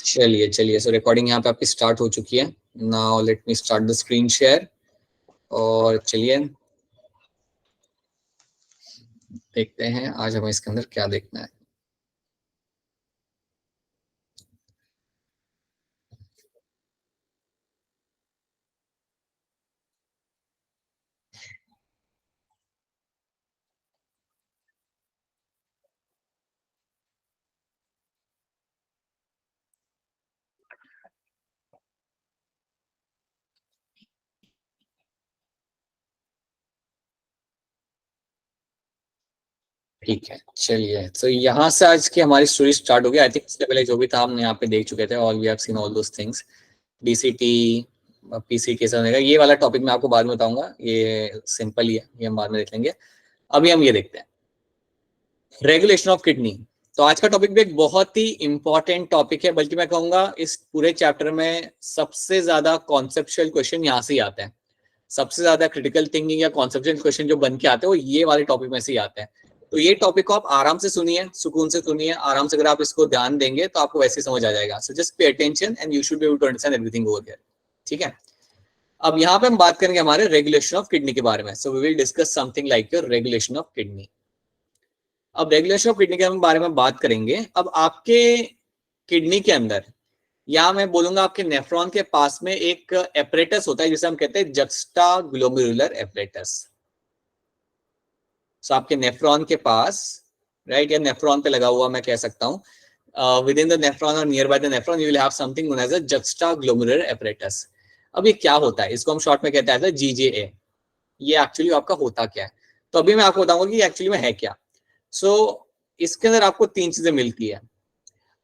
चलिए चलिए, सो रिकॉर्डिंग यहाँ पे आपकी स्टार्ट हो चुकी है। Now let me start the screen share. और चलिए देखते हैं आज हमें इसके अंदर क्या देखना है। ठीक है, चलिए तो यहाँ से आज की हमारी स्टोरी स्टार्ट हो गई। आई थिंक इससे पहले जो भी था हम यहाँ पे देख चुके थे। All we have seen all those things, DCT, PC कैसा होगा, ये वाला टॉपिक मैं आपको बाद में बताऊंगा। ये सिंपल ही है, ये हम बाद में देख लेंगे। अभी हम ये देखते हैं रेगुलेशन ऑफ किडनी। तो आज का टॉपिक भी एक बहुत ही इंपॉर्टेंट टॉपिक है, बल्कि मैं कहूंगा इस पूरे चैप्टर में सबसे ज्यादा कॉन्सेप्चुअल क्वेश्चन यहाँ से ही आते हैं। सबसे ज्यादा क्रिटिकल थिंकिंग या कॉन्सेप्चुअल क्वेश्चन जो बन के आते हैं वो ये वाले टॉपिक में से ही आते हैं। तो ये टॉपिक को आप आराम से सुनिए, सुकून से सुनिए, आराम से। अगर आप इसको ध्यान देंगे तो आपको वैसे ही समझ आ जाएगा। So just pay attention and you should be able to understand everything over here. ठीक है, अब यहाँ पे हम बात करेंगे हमारे रेगुलेशन ऑफ किडनी के बारे में। So we will discuss something like your regulation of kidney. अब रेगुलेशन ऑफ किडनी के बारे में बात करेंगे। अब आपके किडनी के अंदर, या मैं बोलूंगा आपके नेफ्रॉन के पास में एक एपरेटस होता है जिसे हम कहते हैं जक्स्टाग्लोमेरुलर एपरेटस। सो आपके नेफ्रॉन के पास, राइट, या नेफ्रॉन पे लगा हुआ मैं कह सकता हूं, विद इन द नेफ्रॉन और near by the nephron you will have something known as a juxtaglomerular apparatus. अब ये क्या होता है, इसको हम शॉर्ट में कहते हैं जीजेए। ये एक्चुअली आपका होता क्या है, तो अभी मैं आपको बताऊंगा कि एक्चुअली में है क्या। सो इसके अंदर आपको तीन चीजें मिलती है।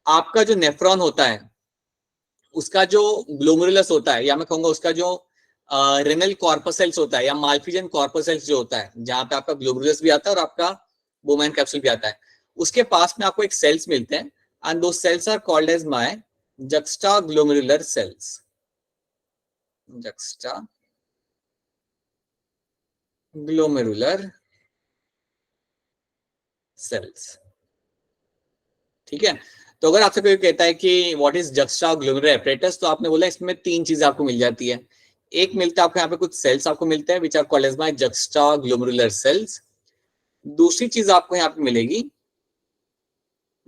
आपका जो नेफ्रॉन होता है उसका जो ग्लोमेरुलस होता है, या मैं कहूंगा उसका जो रेनल कॉर्पसेल्स होता है या माल्फिजन कॉर्पसेल्स जो होता है, जहां पे आपका ग्लोमेरुलस भी आता है और आपका बोमैन कैप्सूल भी आता है, उसके पास में आपको एक सेल्स मिलते हैं एंड दो cells are called as my juxtaglomerular cells. Juxtaglomerular cells. ठीक है, तो अगर आपसे कोई कहता है कि व्हाट इज जक्स्टाग्लोमेरुलर एपरेटस, तो आपने बोला इसमें तीन चीजें आपको मिल जाती है। एक मिलता है आपको यहाँ पे कुछ सेल्स आपको मिलते हैं which are called as my juxtaglomerular cells. दूसरी चीज आपको यहाँ पे मिलेगी,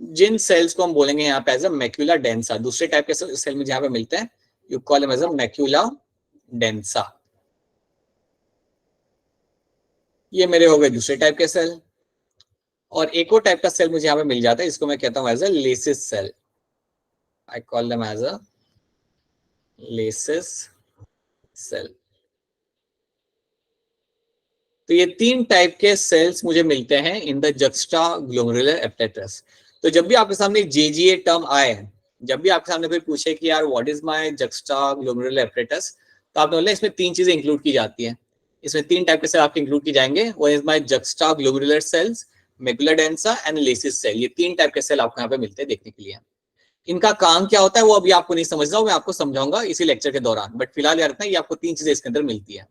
जिन सेल्स को हम बोलेंगे यहाँ पे एज अ मैक्यूला डेंसा। दूसरे टाइप के सेल मुझे यहाँ पे मिलते हैं, you call them as a macula densa. ये मेरे हो गए दूसरे टाइप के सेल। और एक और टाइप का सेल मुझे यहाँ पे मिल जाता है, इसको मैं कहता हूँ as a lacis cell. I call them as a lacis cell. तो ये तीन टाइप के सेल्स मुझे मिलते हैं इन द जक्स्टाग्लोमेरुलर एपरेटस। तो जब भी आपके सामने जेजीए टर्म आए, जब भी आपके सामने कोई पूछे कि यार what is my juxtaglomerular apparatus, तो आपने बोला इसमें तीन चीजें इंक्लूड की जाती हैं। इसमें तीन टाइप के सेल आपके इंक्लूड की जाएंगे, वो is my juxtaglomerular cells, macula densa and lacis cell. ये तीन टाइप के सेल आपको यहाँ पे मिलते हैं देखने के लिए। इनका काम क्या होता है वो अभी आपको नहीं समझना, मैं आपको समझाऊंगा इसी लेक्चर के दौरान। बट फिलहाल यार इतना, ये आपको तीन चीजें इसके अंदर मिलती है।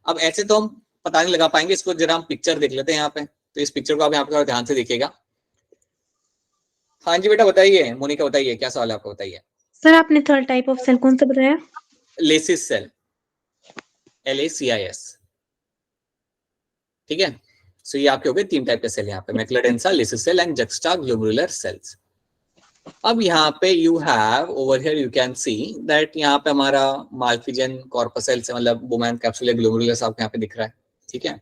अब ऐसे तो हम पता नहीं लगा पाएंगे, इसको जरा हम पिक्चर देख लेते हैं यहाँ पे। तो इस पिक्चर को आप यहाँ पे ध्यान से देखिएगा। हाँ जी बेटा बताइए, मोनिका बताइए क्या सवाल है आपको, बताइए। सर आपने थर्ड टाइप ऑफ सेल कौन सा बताया? Lacis cell, LACIS। ठीक है, सो ये आपके हो गए तीन टाइप के सेल यहाँ पे, macula densa, lacis cell and juxtaglomerular cells. अब यहाँ पे you have over here you can see that यहाँ पे हमारा माल्फिजन कॉर्पसेल्स, मतलब बोमैन कैप्सूल ग्लोमेरुलस आपको यहाँ पे दिख रहा है। ठीक है,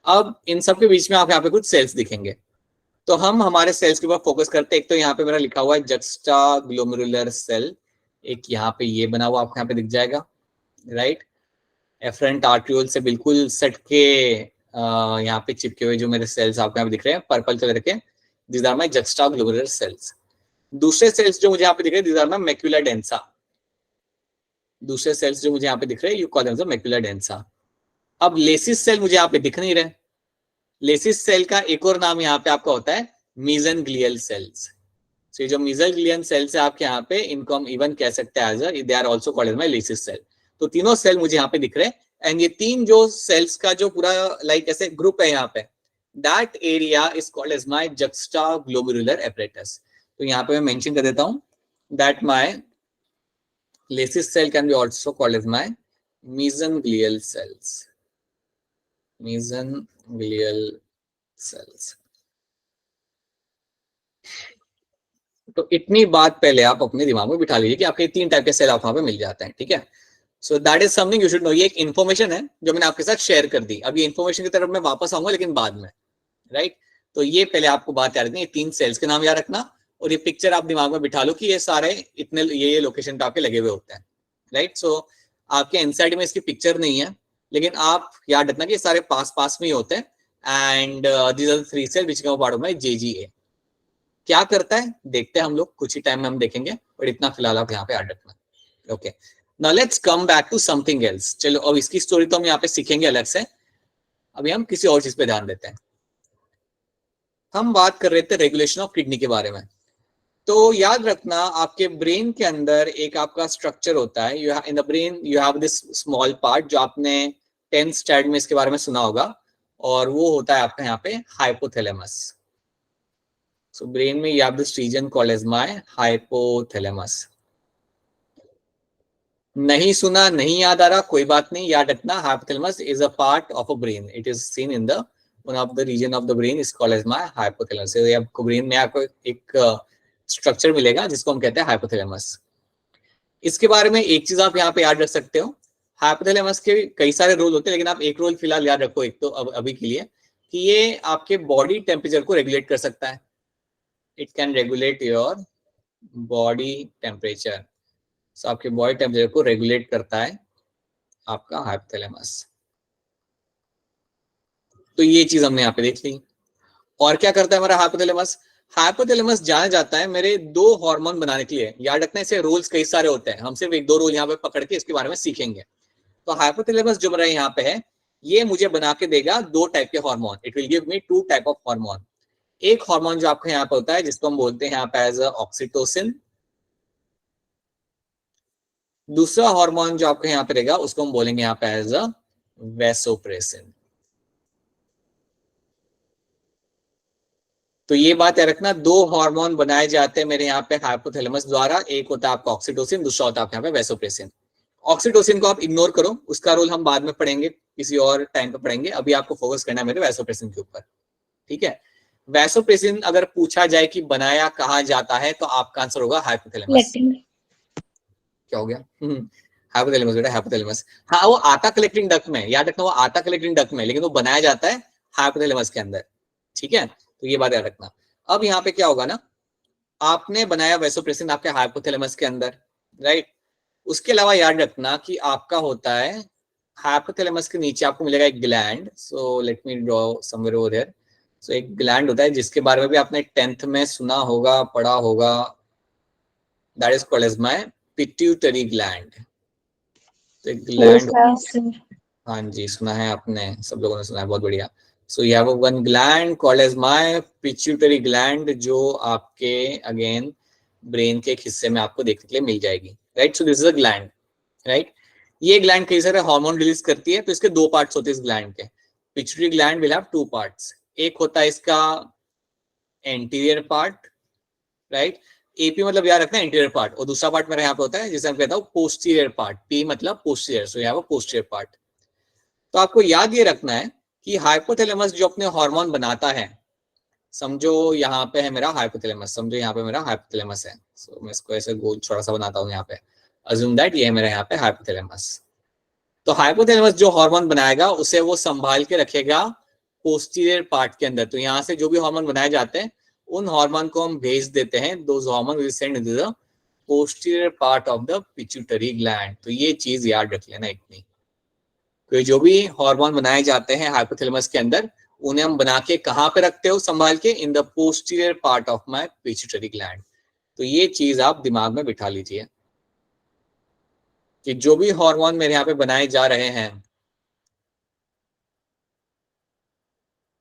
अब इन सब के बीच में आपको यहाँ पे कुछ सेल्स दिखेंगे। तो हम हमारे सेल्स के ऊपर फोकस करते हैं। एक तो यहाँ पे मेरा लिखा हुआ है जक्स्टाग्लोमेरुलर सेल, एक यहाँ पे ये बना हुआ आपको यहाँ पे दिख जाएगा, राइट। एफरेंट आर्ट्रियोल से बिल्कुल सट के यहाँ पे चिपके हुए जो मेरे सेल्स आपको यहाँ पे दिख रहे हैं पर्पल कलर के, this are my juxtaglomerular cells. दूसरे सेल्स जो मुझे यहाँ पे दिख रहे हैं, this are my macula densa. दूसरे सेल्स जो मुझे यहाँ पे दिख रहे हैं, you call them macula densa. अब लेसिस सेल मुझे यहाँ पे दिख नहीं रहे। लेसिस सेल का एक और नाम यहाँ पे आपका होता है मीजनग्लियल सेल्स। तो ये जो मीजनग्लियल सेल्स है आपके यहाँ पे, इनको हम इवन कह सकते हैं as they are also called as my lacis cell. तो तीनों सेल मुझे यहाँ पे दिख रहे हैं। एंड ये तीन जो सेल्स का जो पूरा लाइक ऐसे ग्रुप है यहाँ पे, that area is called as my juxtaglomerular apparatus. तो यहाँ पे मैं मेंशन कर देता हूँ that my Lacey cell can be also called as my mesenglial cells. Mesenglial cells. तो इतनी बात पहले आप अपने दिमाग में बिठा लीजिए कि आपके 3 टाइप के सेल आप वहां पे मिल जाते हैं, ठीक है। सो that is something you should know. ये एक इन्फॉर्मेशन है जो मैंने आपके साथ शेयर कर दी। अब ये इन्फॉर्मेशन की तरफ मैं वापस आऊंगा लेकिन बाद में, राइट। तो ये पहले आपको बात याद रखनी, ये 3 सेल्स के नाम याद रखना और ये पिक्चर आप दिमाग में बिठा लो कि ये सारे इतने ये लोकेशन पे आपके लगे हुए होते हैं, राइट। सो आपके इनसाइड में इसकी पिक्चर नहीं है लेकिन आप याद रखना कि ये सारे पास पास में ही होते हैं। And these are 3 cell which come part of my JGA। क्या करता है देखते हैं हम लोग, कुछ ही टाइम में हम देखेंगे, और इतना फिलहाल आप यहाँ पे याद रखना। Okay, now let's come back to something else. चलो अब इसकी स्टोरी तो हम यहाँ पे सीखेंगे अलग से, अभी हम किसी और चीज पे ध्यान देते हैं। हम बात कर रहे थे रेगुलेशन ऑफ किडनी के बारे में। तो याद रखना आपके ब्रेन के अंदर एक आपका स्ट्रक्चर होता है। In the brain you have this small part जो आपने 10th स्टैंडर्ड में इसके बारे में सुना होगा, और वो होता है आपका यहाँ पे हाइपोथैलेमस। सो ब्रेन में you have this region called as my hypothalamus. नहीं सुना, नहीं याद आ रहा, कोई बात नहीं, याद रखना hypothalamus is a part of a brain. It is seen in the one of the region of the brain is called as my hypothalamus। so आपको ब्रेन में आपको एक स्ट्रक्चर मिलेगा जिसको हम कहते हैं हाइपोथैलेमस। इसके बारे में एक चीज आप यहाँ पे याद रख सकते हो, हाइपोथैलेमस के कई सारे रोल होते हैं लेकिन आप एक रोल फिलहाल याद रखो एक तो अभी के लिए, कि ये आपके बॉडी टेम्परेचर को रेगुलेट कर सकता है। It can regulate your body temperature. So आपके बॉडी टेम्परेचर को रेगुलेट करता है आपका हाइपोथैलेमस। तो ये चीज हमने यहाँ पे देख ली। और क्या करता है हमारा हाइपोथैलेमस? हाइपोथैलेमस जाना जाता है मेरे 2 हार्मोन बनाने के लिए। याद रखना इसे रोल्स कई सारे होते हैं, हम सिर्फ 1-2 रोल यहाँ पे पकड़ के इसके बारे में सीखेंगे। तो हाइपोथैलेमस जो मेरा यहाँ पे है ये मुझे बना के देगा 2 टाइप के hormone. It will give me 2 type of hormone. एक हार्मोन जो आपके यहाँ पे होता है जिसको हम बोलते हैं यहाँ पे एज ऑक्सीटोसिन। दूसरा हार्मोन जो आपके यहाँ पे रहेगा उसको हम बोलेंगे यहाँ पे एज वैसोप्रेसिन। तो ये बात याद रखना, 2 हार्मोन बनाए जाते हैं मेरे यहाँ पे हाइपोथैलेमस द्वारा। एक होता है आपका ऑक्सीटोसिन, दूसरा होता है आपके यहाँ पे वैसोप्रेसिन। ऑक्सीटोसिन को आप इग्नोर करो, उसका रोल हम बाद में पढ़ेंगे, किसी और टाइम पे पढ़ेंगे। अभी आपको फोकस करना है मेरे वैसोप्रेसिन के ऊपर, ठीक है। वैसोप्रेसिन अगर पूछा जाए कि बनाया कहाँ जाता है तो आपका आंसर होगा हाइपोथैलेमस। क्या हो गया? हाइपोथैलेमस बेटा, हाइपोथैलेमस। हाँ, वो आता कलेक्टिंग डक्ट में, याद रखना वो आता कलेक्टिंग डक्ट में, लेकिन वो बनाया जाता है हाइपोथैलेमस के अंदर, ठीक है। तो ये बात याद रखना। अब यहाँ पे क्या होगा ना, आपने बनाया वैसोप्रेसिन आपके हाइपोथैलेमस के अंदर, राइट। उसके अलावा याद रखना कि आपका होता है हाइपोथैलेमस के नीचे आपको मिलेगा एक gland. So let me draw somewhere over here. So एक ग्लैंड होता है जिसके बारे में भी आपने 10th में सुना होगा, पढ़ा होगा। That is called as my pituitary gland. तो एक ग्लैंड, हाँ जी सुना है आपने, सब लोगों ने सुना है, बहुत बढ़िया। So you have one gland called as my pituitary gland, जो आपके अगेन ब्रेन के एक हिस्से में आपको देखने के लिए मिल जाएगी, right. So this is a gland, right. ये ग्लैंड कई सारे हार्मोन रिलीज करती है। तो इसके 2 पार्ट्स होते हैं इस ग्लैंड के। Pituitary gland will have 2 parts. एक होता है इसका एंटीरियर पार्ट, राइट। एपी मतलब याद रखना एंटीरियर पार्ट, और दूसरा पार्ट मेरा यहाँ पे होता है जिसे हम कहता हूँ पोस्टीरियर पार्ट। पी मतलब पोस्टीरियर, सो यहाँ पे पोस्टीरियर पार्ट। तो आपको याद ये रखना है कि हाइपोथैलेमस जो अपने हार्मोन बनाता है, समझो यहाँ पे है मेरा हाइपोथैलेमस, समझो यहाँ पे मेरा हाइपोथैलेमस है। सो मैं इसको ऐसे गोल छोटा सा बनाता हूँ यहाँ पे, अज्यूम दैट ये है मेरा यहाँ पे हाइपोथैलेमस। तो हाइपोथैलेमस जो हार्मोन बनाएगा उसे वो संभाल के रखेगा पोस्टीरियर पार्ट के अंदर। तो यहाँ से जो भी हार्मोन बनाए जाते हैं उन हार्मोन को हम भेज देते हैं, those hormone will send to the posterior part of the pituitary gland. तो ये चीज याद रख लेना इतनी, तो जो भी हार्मोन बनाए जाते हैं हाइपोथैलेमस के अंदर उन्हें हम बना के कहाँ पे रखते हो संभाल के? In the posterior part of my pituitary gland. तो ये चीज आप दिमाग में बिठा लीजिए कि जो भी हार्मोन मेरे यहाँ पे बनाए जा रहे हैं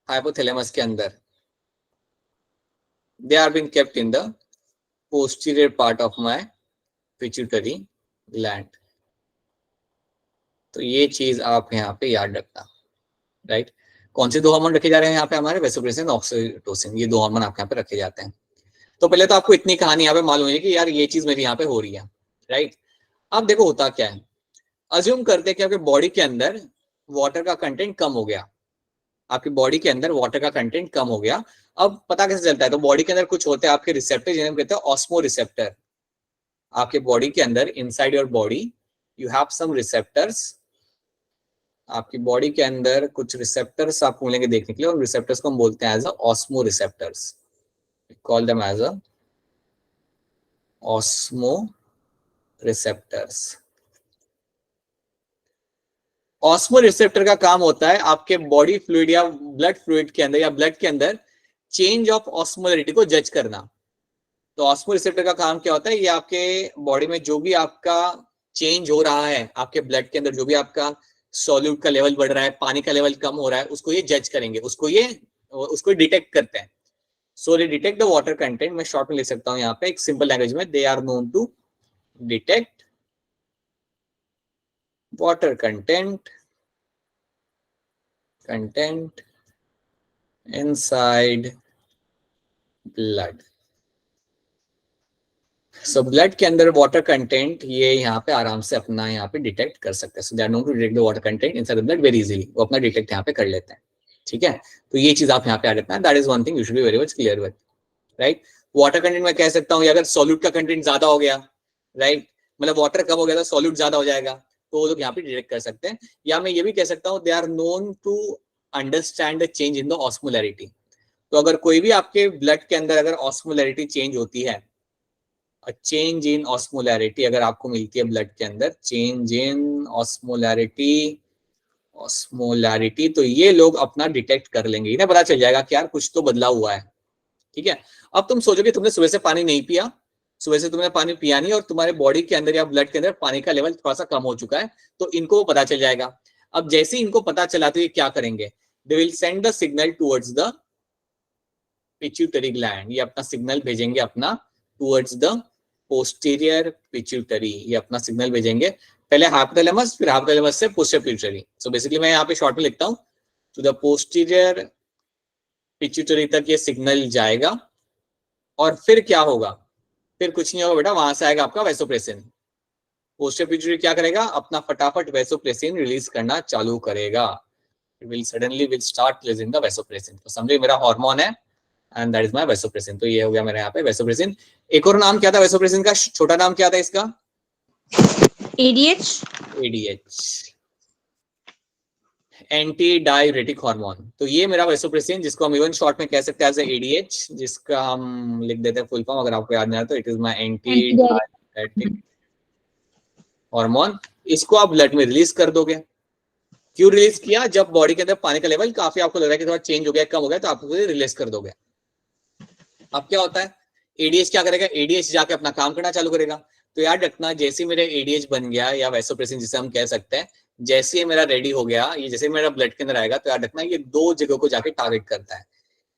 हाइपोथैलेमस के अंदर, they are being kept in the posterior part of my pituitary gland। तो ये चीज आप यहाँ पे याद रखना, राइट। कौन से 2 हार्मोन रखे जा रहे हैं यहाँ पे हमारे? वैसोप्रेसिन, ऑक्सीटोसिन, ये 2 हार्मोन आपके यहाँ पे रखे जाते हैं। तो पहले तो आपको इतनी कहानी यहाँ पे मालूम है कि यार ये चीज मेरी यहाँ पे हो रही है, राइट। अब देखो होता क्या है, अज्यूम करते हैं कि आपके बॉडी के अंदर वाटर का कंटेंट कम हो गया, आपकी बॉडी के अंदर वाटर का कंटेंट कम हो गया। अब पता कैसे चलता है, तो बॉडी के अंदर कुछ होते हैं आपके रिसेप्टर, जिन्हें हम कहते हैं ऑस्मो रिसेप्टर। आपके बॉडी के अंदर, inside your body you have some receptors. आपकी बॉडी के अंदर कुछ रिसेप्टर्स आपको मिलेंगे देखने के लिए, और रिसेप्टर्स को हम बोलते हैं as a osmoreceptors, call them as a osmoreceptors. Osmoreceptor का काम होता है आपके बॉडी फ्लूइड या ब्लड फ्लूइड के अंदर या ब्लड के अंदर चेंज ऑफ ऑस्मोलैरिटी को जज करना। तो ऑस्मो रिसेप्टर का काम क्या होता है, ये आपके बॉडी में जो भी आपका चेंज हो रहा है, आपके ब्लड के अंदर जो भी आपका सॉल्यूट का लेवल बढ़ रहा है, पानी का लेवल कम हो रहा है, उसको ये जज करेंगे, उसको डिटेक्ट करते हैं। So they detect the water content. मैं शॉर्ट में लिख सकता हूँ यहाँ पे एक सिंपल लैंग्वेज में, they are known to detect water content inside blood। So blood के अंदर वाटर कंटेंट ये यहाँ पे आराम से अपना यहाँ पे डिटेक्ट कर सकते हैं। So they are known to detect the water content inside the blood very easily. वो अपना डिटेक्ट यहाँ पे कर लेते हैं, ठीक है। तो ये चीज आप यहाँ पे आ जाता है, that is one thing you should be very much clear with, right. Water content मैं कह सकता हूँ अगर सॉल्यूट का कंटेंट ज्यादा हो गया, राइट, मतलब वाटर कम हो गया तो सॉल्यूट ज्यादा हो जाएगा, तो वो लोग यहाँ पे डिटेक्ट कर सकते हैं। या मैं ये भी कह सकता हूँ they are known to understand the change in the osmolarity. तो अगर कोई भी आपके ब्लड के अंदर अगर ऑस्मोलैरिटी चेंज होती है, चेंज इन ऑस्मोलैरिटी अगर आपको मिलती है ब्लड के अंदर, चेंज इन ऑस्मोलैरिटी, तो ये लोग अपना डिटेक्ट कर लेंगे, इन्हें पता चल जाएगा कि यार कुछ तो बदलाव हुआ है, ठीक है। अब तुम सोचोगे तुमने सुबह से पानी नहीं पिया, सुबह से तुमने पानी पिया नहीं और तुम्हारे बॉडी के अंदर या ब्लड के अंदर पानी का लेवल थोड़ा सा कम हो चुका है, तो इनको पता चल जाएगा। अब जैसे ही इनको पता चला तो ये क्या करेंगे, they will send the signal towards the pituitary gland. ये अपना सिग्नल भेजेंगे अपना टुवर्ड्स द पोस्टीरियर पिट्यूटरी, ये अपना सिग्नल भेजेंगे, पहले हाइपोथैलेमस फिर हाइपोथैलेमस से पोस्टीरियर पिट्यूटरी। सो बेसिकली मैं यहाँ पे शॉर्ट में लिखता हूँ, टू द पोस्टीरियर पिट्यूटरी तक ये सिग्नल जाएगा और फिर क्या होगा, फिर कुछ नहीं होगा बेटा, वहां से आएगा आपका वैसोप्रेसिन। पोस्टीरियर पिट्यूटरी क्या करेगा, अपना फटाफट वैसोप्रेसिन रिलीज करना चालू करेगा। It will suddenly will start releasing the vasopressin. तो समझिए मेरा हार्मोन है and that is my vasopressin. तो ये हो गया मेरे यहाँ पे वैसोप्रेसिन। एक और नाम क्या था वैसोप्रेसिन का, छोटा नाम क्या था इसका, एडीएच, एंटी डायरेटिक हार्मोन। तो ये मेरा वैसोप्रेसिन, जिसको हम इवन शॉर्ट में कह सकते हैं एज एडीएच, जिसका हम लिख देते हैं फुल फॉर्म अगर आपको याद नहीं आता तो it is my anti diuretic hormone. इसको आप ब्लड में रिलीज कर दोगे। क्यों रिलीज किया, जब बॉडी के अंदर पानी का लेवल काफी आपको लग रहा है कि थोड़ा चेंज हो गया, कम हो गया, तो आप रिलीज कर दोगे। अब क्या होता है, एडीएच क्या करेगा, एडीएच जाके अपना काम करना चालू करेगा। तो याद रखना, जैसे मेरे एडीएच बन गया या वैसोप्रेसिन जिसे हम कह सकते हैं, जैसे ये मेरा रेडी हो गया, ये जैसे मेरा ब्लड के अंदर आएगा, तो याद रखना ये दो जगहों को जाके टारगेट करता है।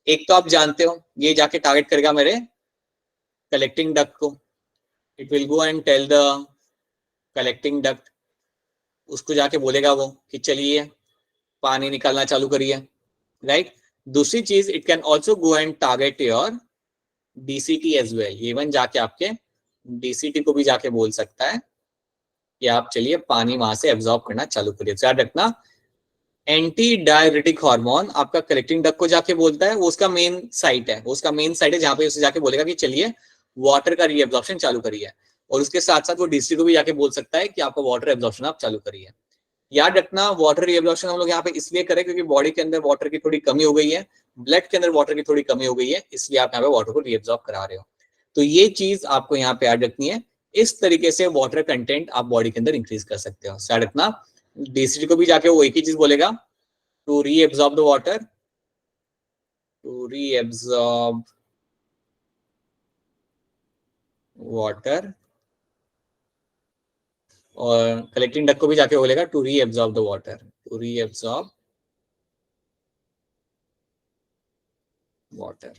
एक तो आप जानते हो ये जाके टारगेट करेगा मेरे कलेक्टिंग डक्ट को, it will go and tell the collecting duct, उसको जाके बोलेगा वो कि चलिए पानी निकालना चालू करिए, राइट। दूसरी चीज, it can also go and target your DCT as well. Even जाके आपके डीसीटी को भी जाके बोल सकता है कि आप चलिए पानी वहां से एब्जॉर्ब करना चालू करिए। याद रखना, एंटी डायरेटिक हार्मोन आपका कलेक्टिंग डक्ट को जाके बोलता है, वो उसका मेन साइट है, जहां पे उसे जाके बोलेगा कि चलिए वाटर का रीएब्जॉर्प्शन चालू करिए। और उसके साथ साथ वो डीसीटी को भी जाके बोल सकता है कि आपका वाटर एब्जॉर्प्शन आप चालू करिए। याद रखना, वाटर रीएब्जॉर्प्शन हम लोग यहाँ पे इसलिए करें क्योंकि बॉडी के अंदर वाटर की थोड़ी कमी हो गई है, ब्लड के अंदर वाटर की थोड़ी कमी हो गई है, इसलिए आप यहाँ पे वाटर को रीएब्जॉर्ब करा रहे हो। तो ये चीज आपको यहाँ पे याद रखनी है। इस तरीके से वाटर कंटेंट आप बॉडी के अंदर इंक्रीज कर सकते हो। याद रखना, डीसीटी को भी जाके वो एक ही चीज बोलेगा, to reabsorb the water, to reabsorb water, और कलेक्टिंग डक्ट को भी जाके बोलेगा to reabsorb the water, to reabsorb water.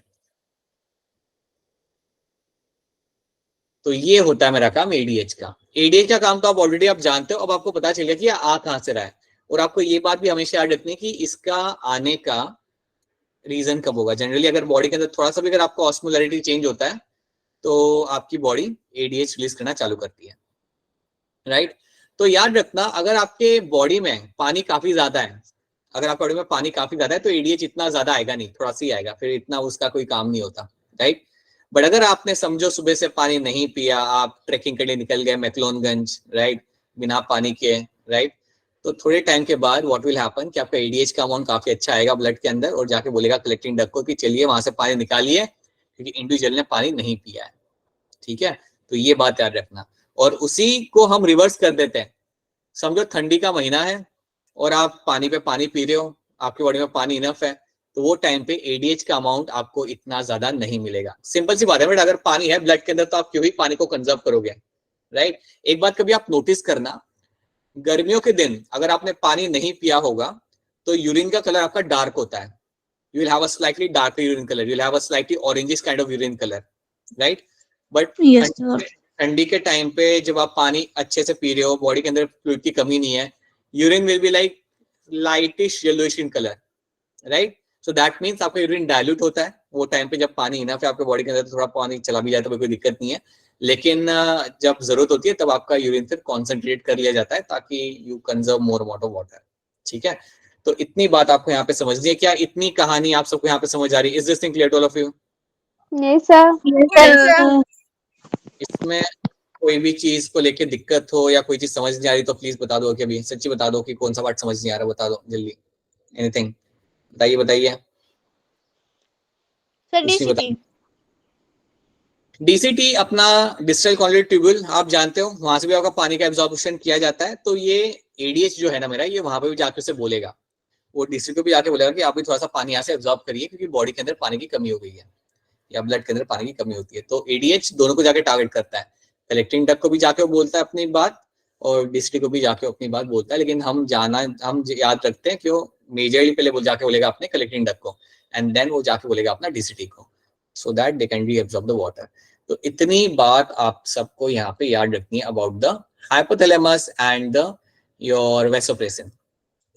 तो ये होता है मेरा काम एडीएच का। एडीएच का काम तो आप ऑलरेडी आप जानते हो। अब आपको पता चल गया कि आ कहां से रहा है, और आपको ये बात भी हमेशा याद रखनी है कि इसका आने का रीजन कब होगा? जनरली अगर बॉडी के अंदर थोड़ा सा भी अगर आपका ऑस्मोलैरिटी चेंज होता है तो आपकी बॉडी एडीएच रिलीज करना चालू करती है, राइट? तो याद रखना, अगर आपके बॉडी में पानी काफी ज्यादा है, अगर आपकी बॉडी में पानी काफी ज्यादा है तो एडीएच इतना ज्यादा आएगा नहीं, थोड़ा सा ही आएगा, फिर इतना उसका कोई काम नहीं होता, राइट? बट अगर आपने समझो सुबह से पानी नहीं पिया, आप ट्रेकिंग के लिए निकल गए मैक्लोनगंज, राइट, बिना पानी के, राइट, तो थोड़े टाइम के बाद व्हाट विल हैपन कि आपका एडीएच का अमाउंट काफी अच्छा आएगा ब्लड के अंदर और जाके बोलेगा कलेक्टिंग डक्ट को कि चलिए वहां से पानी निकालिए, क्योंकि इंडिविजुअल ने पानी नहीं पिया है, ठीक है? तो ये बात याद रखना। और उसी को हम रिवर्स कर देते हैं। समझो ठंडी का महीना है और आप पानी पे पानी पी रहे हो, आपकी बॉडी में पानी इनफ है, तो वो टाइम पे एडीएच का अमाउंट आपको इतना ज्यादा नहीं मिलेगा। सिंपल सी बात है, बट अगर पानी है ब्लड के अंदर तो आप क्यों ही पानी को कंजर्व करोगे, राइट? एक बात कभी आप नोटिस करना, गर्मियों के दिन अगर आपने पानी नहीं पिया होगा तो यूरिन का कलर आपका डार्क होता है, you will have a slightly darker urine color, you will have a slightly orangish kind of urine color, right? But Yes, sir. ठंडी के टाइम पे जब आप पानी अच्छे से पी रहे हो, बॉडी के अंदर फ्लूइड की कमी नहीं है, urine will be like lightish yellowish in colour, right? So that means आपका यूरिन डाइल्यूट होता है वो टाइम पे जब पानी इनफ है आपके बॉडी के अंदर, थोड़ा पानी चला भी जाए तो कोई दिक्कत नहीं है, लेकिन जब जरूरत होती है तब आपका यूरिन फिर कॉन्सेंट्रेट कर लिया जाता है ताकि you conserve more amount of water, ठीक है? तो इतनी बात आपको यहाँ पे समझनी है। क्या इतनी कहानी आप सबको यहाँ पे समझ आ रही है? Is this thing clear to all of you? नहीं सर। Yes, sir. इसमें कोई भी चीज को लेके दिक्कत हो या कोई चीज समझ नहीं आ रही तो प्लीज बता दो कि अभी सच्ची बता दो कि कौन सा पार्ट समझ नहीं आ रहा, बता दो जल्दी, एनीथिंग बताइए बताइए। सर कुछ नहीं डीसीटी। डीसीटी अपना डिस्टल कॉन्जुगेट ट्यूब्यूल आप जानते हो, वहां से भी आपका पानी का एब्जॉर्प्शन किया जाता है, तो ये एडीएच जो है ना मेरा, ये वहां पे भी जाके उसे बोलेगा, वो डीसी को भी जाके बोलेगा कि आप भी थोड़ा सा पानी यहाँ से एब्जॉर्ब करिए क्योंकि बॉडी के अंदर पानी की कमी हो गई है या ब्लड के अंदर पानी की कमी होती है। तो एडीएच दोनों को जाके टारगेट करता है, कलेक्टिंग डक्ट को भी जाके बोलता है अपनी बात और डीसीटी को भी जाके अपनी बात बोलता है, लेकिन हम याद रखते हैं कि वो मेजरली पहले जाके बोलेगा अपने कलेक्टिंग डक्ट को एंड देन वो जाके बोलेगा अपना डीसीटी को, so that they can be absorb the water. तो इतनी बात आप सबको यहाँ पे याद रखनी है about the hypothalamus and the your vasopressin,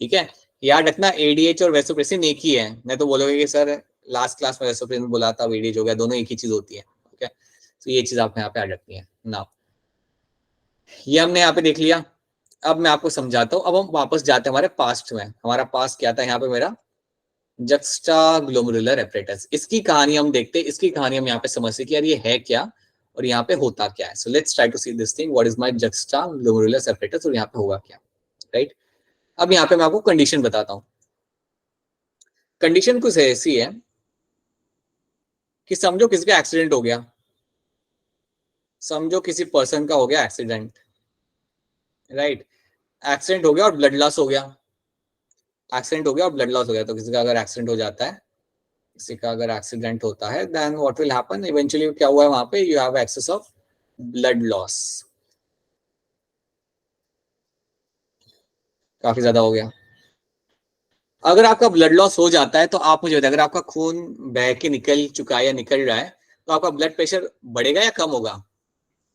ठीक है? याद रखना एडीएच और वेसोप्रेसिन एक ही है, मैं तो बोलोगे कि सर लास्ट क्लास में वेसोप्रेसिन बोला था, एडीएच हो गया, दोनों एक ही चीज होती है, ओके? तो ये चीज आपको यहाँ पे याद रखनी है ना। ये हमने यहाँ पे देख लिया, अब मैं आपको समझाता हूँ। अब हम वापस जाते हैं हमारे पास्ट में। हमारा पास्ट क्या था यहाँ पे मेरा? Juxtaglomerular apparatus. इसकी कहानी हम देखते हैं, इसकी कहानी हम यहाँ पे समझते कि यार ये है क्या और यहाँ पे होता क्या है। So let's try to see this thing, what is my juxtaglomerular apparatus और यहाँ पे होगा क्या, राइट? अब यहाँ पे मैं आपको कंडीशन बताता हूँ। कंडीशन कुछ ऐसी है कि समझो किसी का एक्सीडेंट हो गया, समझो किसी पर्सन का हो गया एक्सीडेंट, राइट? एक्सीडेंट हो गया और ब्लड लॉस हो गया, एक्सीडेंट हो गया और ब्लड लॉस हो गया। तो किसी का अगर एक्सीडेंट हो जाता है, किसी का अगर एक्सीडेंट होता है, then what will happen eventually, क्या हुआ है वहां पे? You have excess of blood loss, काफी ज्यादा हो गया। अगर आपका ब्लड लॉस हो जाता है तो आप मुझे बताइए, अगर आपका खून बह के निकल चुका है या निकल रहा है तो आपका ब्लड प्रेशर बढ़ेगा या कम होगा?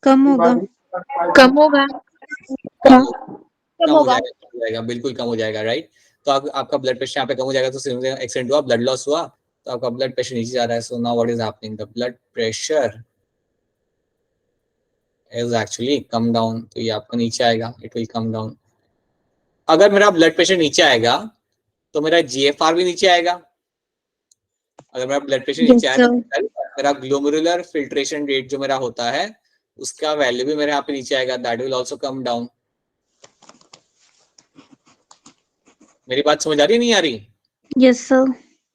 कम होगा। कम होगा। कम हो जाएगा, बिल्कुल कम हो जाएगा, राइट? तो आपका ब्लड प्रेशर यहाँ पे कम हो जाएगा। तो एक्सीडेंट हुआ, ब्लड लॉस हुआ, तो आपका ब्लड प्रेशर नीचे जा रहा है। So now what is happening? The blood pressure is actually come down. तो ये आपका नीचे आएगा, इट विल कम डाउन। अगर मेरा ब्लड प्रेशर नीचे आएगा तो मेरा जीएफआर भी नीचे आएगा। अगर मेरा ब्लड प्रेशर नीचे आएगा तो मेरा ग्लोमेरुलर फिल्ट्रेशन रेट जो मेरा होता है उसका वैल्यू भी मेरे यहाँ पे नीचे आएगा, that will also come down. मेरी बात समझ आ रही नहीं आ रही? Yes sir.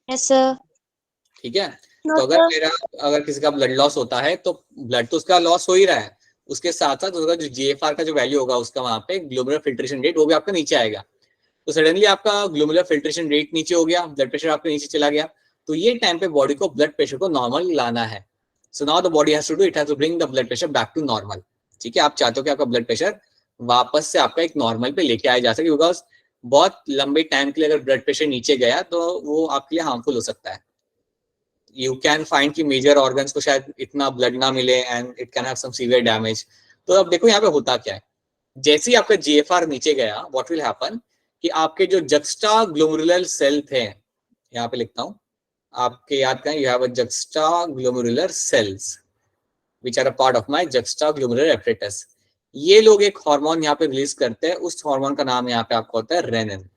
Yes sir. ठीक है। तो अगर किसी का ब्लड लॉस होता है तो ब्लड तो उसका लॉस हो ही रहा है, उसके साथ साथ उसका जो जीएफआर का जो वैल्यू होगा उसका वहां पे ग्लोमेरुलर फिल्ट्रेशन रेट वो भी आपका नीचे आएगा। तो सडनली आपका ग्लोमेरुलर फिल्ट्रेशन रेट नीचे हो गया, ब्लड प्रेशर आपका नीचे चला गया। तो ये टाइम पे बॉडी को ब्लड प्रेशर को नॉर्मल लाना है। So now the body has to do, it has to bring the blood pressure back to normal. ठीक है, आप चाहते हो कि आपका ब्लड प्रेशर वापस से आपका एक नॉर्मल पे लेके आया जा सके, बिकॉज बहुत लंबे टाइम के लिए अगर ब्लड प्रेशर नीचे गया तो वो आपके लिए हार्मफुल हो सकता है। यू कैन फाइंड कि मेजर ऑर्गन्स को शायद इतना ब्लड ना मिले and it can have some severe damage. तो अब देखो यहाँ पे होता क्या है, जैसे ही आपका जीएफआर नीचे गया व्हाट विल हैपन कि आपके जो जक्स्टा ग्लोमेरुलर सेल थे, यहाँ पे लिखता हूँ, आपके याद करें, you have a juxtaglomeralar cells which are a part of my juxtaglomerular apparatus. ये लोग एक हार्मोन यहाँ पे रिलीज करते हैं, उस हार्मोन का नाम यहाँ पे आपको होता है रेनिन।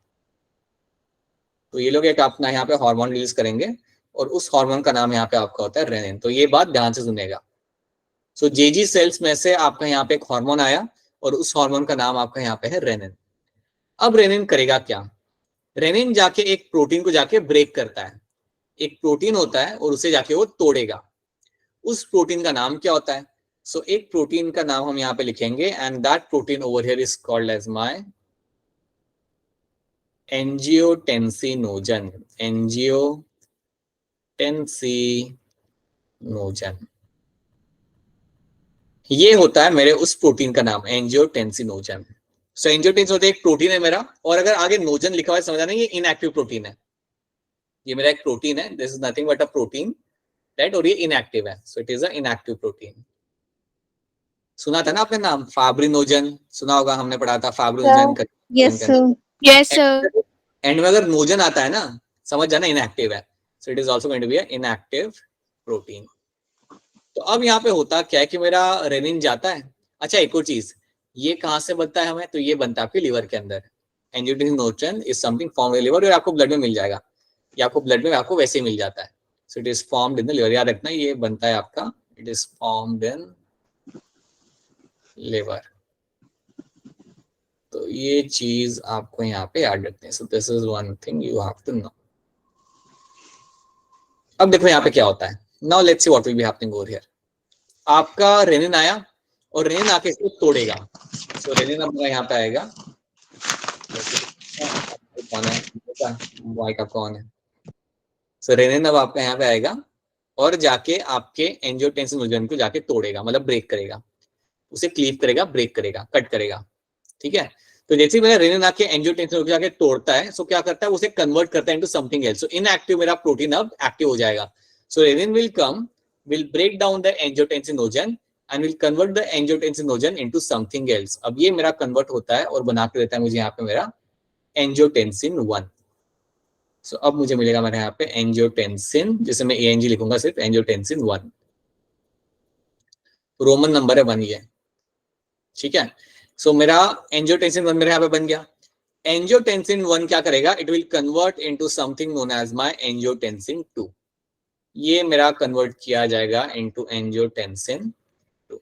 तो ये लोग एक अपना यहाँ पे हार्मोन रिलीज करेंगे और उस हार्मोन का नाम यहाँ पे आपका होता है रेनिन। तो ये बात ध्यान से सुनेगा। सो जेजी सेल्स में से आपका यहाँ पे एक हार्मोन आया और उस हार्मोन का नाम आपका यहाँ पे है रेनिन। अब रेनिन करेगा क्या? रेनिन जाके एक प्रोटीन को जाके ब्रेक करता है। एक प्रोटीन होता है और उसे जाके वो तोड़ेगा। उस प्रोटीन का नाम क्या होता है? सो एक प्रोटीन का नाम हम यहाँ पे लिखेंगे and that protein over here is called as my angiotensinogen. Angiotensinogen, ये होता है मेरे उस प्रोटीन का नाम एंजियोटेंसिनोजन। सो एंजियोटेंसिन एक प्रोटीन है मेरा, और अगर आगे नोजन लिखा हुआ है समझा नहीं, ये इनएक्टिव प्रोटीन है। ये मेरा एक प्रोटीन है, this is nothing but a protein, right, और ये इनएक्टिव है। So it is a inactive protein. सुना था ना आपने नाम फाब्रिनोजन, सुना होगा, हमने पढ़ा था फाब्रिनोजन। Yes, sir. Yes, sir. And में अगर नोजन आता है ना, समझ जाना इनएक्टिव है। So it is also going to be a inactive protein. तो अब यहाँ पे होता क्या है कि मेरा रेनिन जाता है। अच्छा, एक और चीज, ये कहाँ से बनता है हमें? तो ये बनता है आपके लिवर के अंदर। Angiotensinogen is something formed in liver, और आपको ब्लड में मिल जाएगा। ये आपको ब्लड में आपको वैसे ही मिल जाता है। So it is formed in the liver. याद रखना, ये बनता है आपका, it is formed in liver. तो ये चीज आपको यहाँ पे याद रखते हैं। So this is one thing you have to know. अब देखो यहाँ पे क्या होता है। Now let's see what will be happening over here. आपका रेनिन आया और रेनिन आके इसको तोड़ेगा। सो रेनिन अपना यहाँ पे आएगा। कौन है वाई का, कौन है? सो रेनिन अब आपका यहाँ पे आएगा और जाके आपके एंजियोटेंसिनोजन को जाके तोड़ेगा, मतलब ब्रेक करेगा, उसे क्लीव करेगा, ब्रेक करेगा, कट करेगा। ठीक है, तो जैसे मेरा रेनिन आके एंजियोटेंसिन को जाके तोड़ता है, सो क्या करता है, उसे कन्वर्ट करता है into something else. So inactive मेरा प्रोटीन अब एक्टिव हो जाएगा। So renin will come, will break down the angiotensinogen and will convert the angiotensinogen into something else. अब ये मेरा कन्वर्ट होता है और बना के देता है मुझे यहाँ पे मेरा एंजियोटेंसिन 1। सो अब मुझे मिलेगा मेरे यहाँ पे एंजियोटेंसिन, जिसे मैं ANG लिखूंगा सिर्फ, एंजियोटेंसिन 1। रोमन नंबर है 1 ये। ठीक है, सो मेरा एंजियोटेंसिन 1 मेरे यहाँ पे बन गया। एंजियोटेंसिन 1 क्या करेगा? It will convert into something known as my angiotensin 2। ये मेरा कन्वर्ट किया जाएगा इनटू एंजियोटेंसिन 2।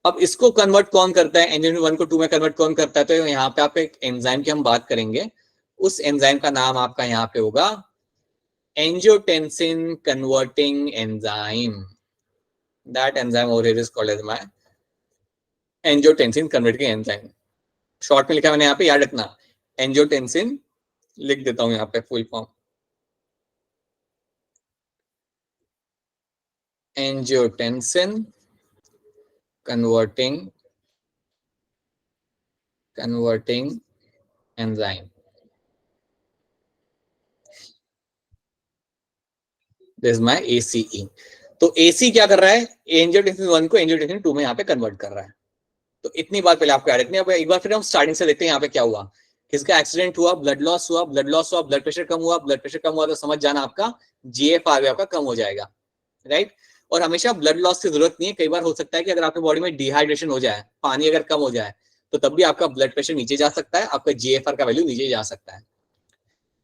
अब इसको कन्वर्ट कौन करता है? एंजियोटेंसिन 1 को 2 में कन्वर्ट कौन करता है? तो यहाँ पे आप एक एंजाइम की हम बात करेंगे। उस एंजाइम का नाम आपका यहाँ पे होगा angiotensin converting enzyme. That enzyme over here is called as my angiotensin converting enzyme. Short में लिखा मैंने यहाँ पे, याद रखना, एंजियोटेंसिन लिख देता हूँ यहाँ पे full form, angiotensin converting enzyme. This is my ACE. तो AC क्या कर रहा है? एंजियोटेंसिन 1 को एंजियोटेंसिन 2 में यहाँ पे कन्वर्ट कर रहा है। तो इतनी बात पहले आपको याद रखनी है। अब एक बार फिर हम स्टार्टिंग से देखते हैं यहाँ पे क्या हुआ। किसका एक्सीडेंट हुआ, ब्लड लॉस हुआ, ब्लड प्रेशर कम हुआ, तो समझ जाना आपका GFR आपका कम हो जाएगा, राइट। और हमेशा ब्लड लॉस की जरूरत नहीं है। कई बार हो सकता है कि अगर आपकी बॉडी में डिहाइड्रेशन हो जाए, पानी अगर कम हो जाए, तो तब भी आपका ब्लड प्रेशर नीचे जा सकता है, आपका GFR का वैल्यू नीचे जा सकता है।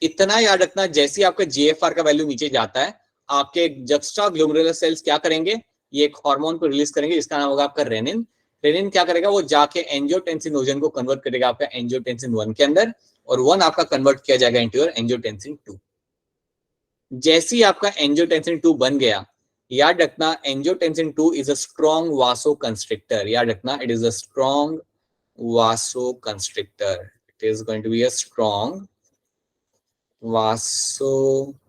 इतना याद रखना, जैसे आपका GFR का वैल्यू नीचे जाता है, आपके जक्स्टाग्लोमेरुलर सेल्स क्या करेंगे? ये एक हार्मोन को रिलीज करेंगे जिसका नाम होगा आपका रेनिन। रेनिन क्या करेगा? वो जाके एंजियोटेंसिनोजन को कन्वर्ट करेगा आपका एंजियोटेंसिन 1 के अंदर, और 1 आपका कन्वर्ट किया जाएगा इनटू योर एंजियोटेंसिन 2। जैसे ही आपका एंजियोटेंसिन 2 बन गया, याद रखना angiotensin 2 is a strong vasoconstrictor. याद रखना, it is a strong vasoconstrictor. It is going to be a strong vasoconstrictor.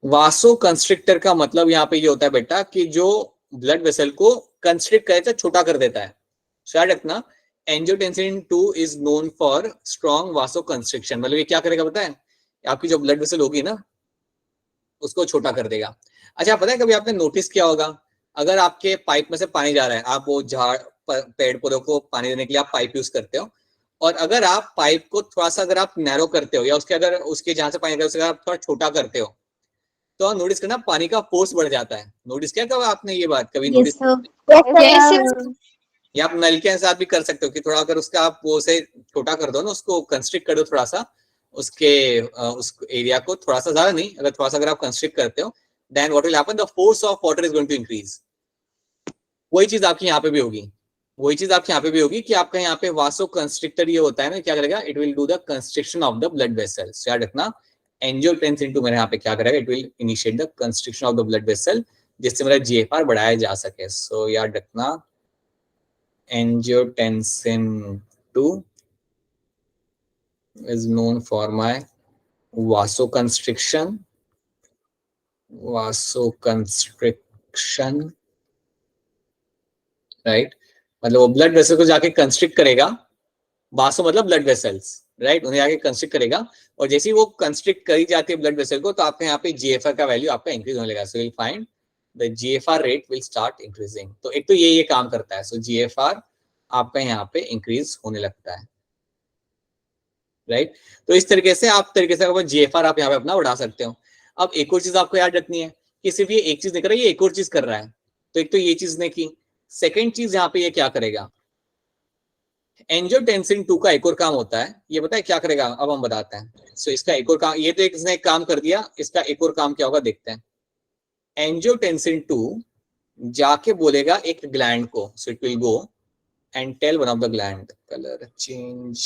Vasoconstrictor का मतलब यहाँ पे ये होता है बेटा कि जो ब्लड वेसल को कंस्ट्रिक्ट करता है, छोटा कर देता है। याद रखना, angiotensin 2 is known for strong vasoconstriction. मतलब ये क्या करेगा पता है? आपकी जो ब्लड वेसल होगी ना, उसको छोटा कर देगा। अच्छा, पता है कभी आपने नोटिस किया होगा, अगर आपके पाइप में से पानी जा रहा है, आप वो पेड़ पौधों को पानी देने के लिए आप पाइप यूज करते हो, और अगर आप पाइप को थोड़ा सा अगर आप नैरो करते हो या उसके अगर उसके जहां से पानी निकलता है उससे अगर आप थोड़ा छोटा करते हो तो नोटिस करना पानी का फोर्स बढ़ जाता है। नोटिस किया कब आपने ये बात, कभी notice? Yes, sir. Yes, sir. या आप नल के साथ भी कर सकते हो कि थोड़ा अगर उसका आप वो से छोटा कर दो ना, उसको कंस्ट्रिक्ट कर दो थोड़ा सा, उसके उस एरिया को थोड़ा सा, ज्यादा नहीं, अगर थोड़ा सा अगर आप कंस्ट्रिक्ट करते हो then what will happen, the force of water is going to increase. वही चीज आपकी यहाँ पे भी होगी, वही चीज आपके यहाँ पे भी होगी कि आपका यहाँ पे वासो कंस्ट्रिक्टर ये होता है ना, क्या करेगा, it will do the constriction of the blood vessels. याद रखना एंजियोटेंसिन 2 मेरे यहाँ पे क्या करेगा, it will initiate the constriction of the blood vessel, जिससे मेरा जीएफआर बढ़ाया जा सके। सो याद रखना angiotensin 2 is known for my vasoconstriction, right, मतलब वो ब्लड वेसल को जाके कंस्ट्रिक्ट करेगा, वासो मतलब ब्लड वेसल्स, राइट, उन्हें जाके कंस्ट्रिक्ट करेगा, और जैसे ही वो कंस्ट्रिक्ट करी जाती है ब्लड वेसल को तो आपके यहाँ पे जीएफआर का वैल्यू आपका इंक्रीज होने लगेगा। So will find the GFR rate will start increasing. तो एक तो ये काम करता है, सो जीएफआर आपका यहाँ पे इंक्रीज होने लगता है, राइट। तो इस तरीके से आप जीएफआर आप यहाँ पे अपना बढ़ा सकते हो। अब एक और चीज आपको याद रखनी है कि सिर्फ ये एक चीज नहीं कर रहा है, ये एक और चीज कर रहा है। तो एक तो ये चीज ने की, सेकेंड चीज यहाँ पे ये क्या करेगा, एंजियोटेंसिन 2 का एक और काम होता है, ये पता है क्या करेगा, अब हम बताते हैं। सो इसका एक और काम, ये तो इसने एक काम कर दिया, इसका एक और काम क्या होगा देखते हैं। एंजियोटेंसिन 2 जाके बोलेगा एक ग्लैंड को, so it will go and tell one of the gland, colour change,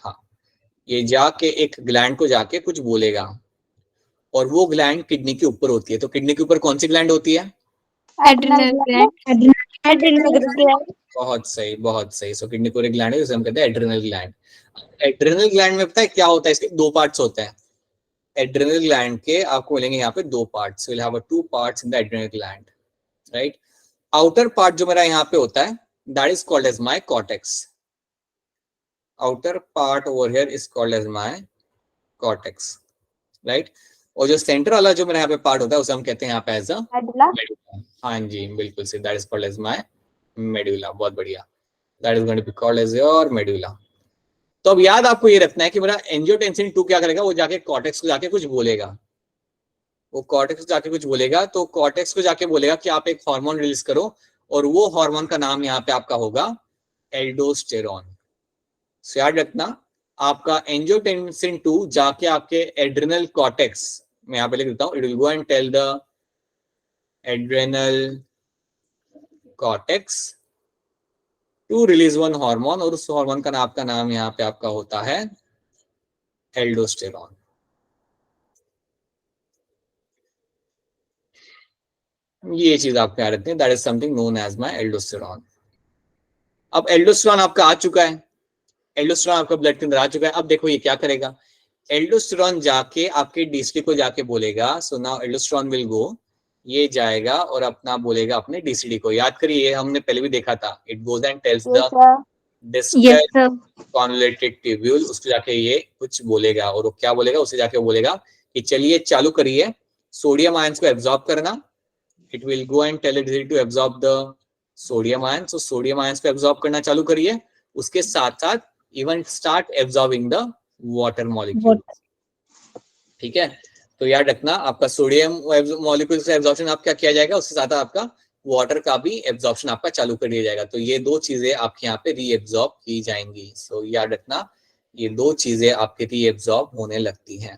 हाँ, ये जाके एक ग्लैंड को जाके कुछ बोलेगा, और वो ग्लैंड किडनी के ऊपर होती है। तो किडनी के ऊपर कौन सी ग्लैंड होती है? Adrenal gland. Adrenal gland. बहुत सही, बहुत सही। सो किडनी को एक ग्लैंड है जिसे हम कहते हैं एड्रिनल ग्लैंड। एड्रिनल ग्लैंड में पता है क्या होता है, इसके दो पार्ट्स होते हैं। एड्रिनल ग्लैंड के आपको मिलेंगे यहाँ पे दो parts, will have two parts in the adrenal gland, right. Outer part जो मेरा यहाँ पे होता है that is called as my cortex. Outer part over here is called as my cortex, right. और जो सेंटर वाला जो मेरा यहाँ पे पार्ट होता है उसे हम कहते हैं यहाँ पे एज अ Medulla. मेडुला। हाँ जी, बिल्कुल सही, that is called as my medulla. बहुत बढ़िया, that is going to be called as your medulla. तो अब याद आपको ये रखना है कि मेरा एंजियोटेंसिन 2 क्या करेगा, वो जाके कॉर्टेक्स को जाके कुछ बोलेगा, वो कॉर्टेक्स को जाके कुछ बोलेगा, तो कॉर्टेक्स को जाके बोलेगा कि आप एक हार्मोन रिलीज करो, और वो हार्मोन का नाम यहाँ पे आपका होगा एल्डोस्टेरॉन। सो याद रखना आपका एंजियोटेंसिन 2 जाके आपके एड्रिनल कॉर्टेक्स, मैं यहाँ पे लिख देता हूँ, it will go and tell the adrenal cortex to release one hormone, और उस हार्मोन का आपका नाम यहाँ पे आपका होता है एल्डोस्टेरॉन। ये चीज आपको याद रखनी है, that is something known as my aldosterone. अब एल्डोस्टेरॉन आपका आ चुका है, एल्डोस्टेरॉन आपका ब्लड के अंदर आ चुका है। अब देखो ये क्या करेगा, एल्डोस्टेरॉन जाके आपके डीसीडी को जाके बोलेगा, so now aldosterone will go, ये जाएगा और अपना बोलेगा अपने डीसीडी को। याद करिए हमने पहले भी देखा था, it goes and tells the Yes, distal sir. Convoluted tubule, उसको जाके ये कुछ बोलेगा, और वो क्या बोलेगा, उसे जाके बोलेगा कि चलिए चालू करिए सोडियम आयंस को एब्जॉर्ब करना। It will go and tell it to absorb the sodium ions, तो सोडियम आयंस को एब्जॉर्ब करना चालू करिए, उसके साथ साथ even start absorbing the water molecule, ठीक है। तो याद रखना आपका सोडियम मॉलिक्यूल से एब्जॉर्प्शन आप क्या किया जाएगा, उसके साथ आपका वाटर का भी एब्जॉर्प्शन आपका चालू कर दिया जाएगा। तो ये दो चीजें आपके यहाँ पे रीएब्जॉर्ब की जाएंगी। सो याद रखना ये दो चीजें आपके रीएब्जॉर्ब होने लगती हैं,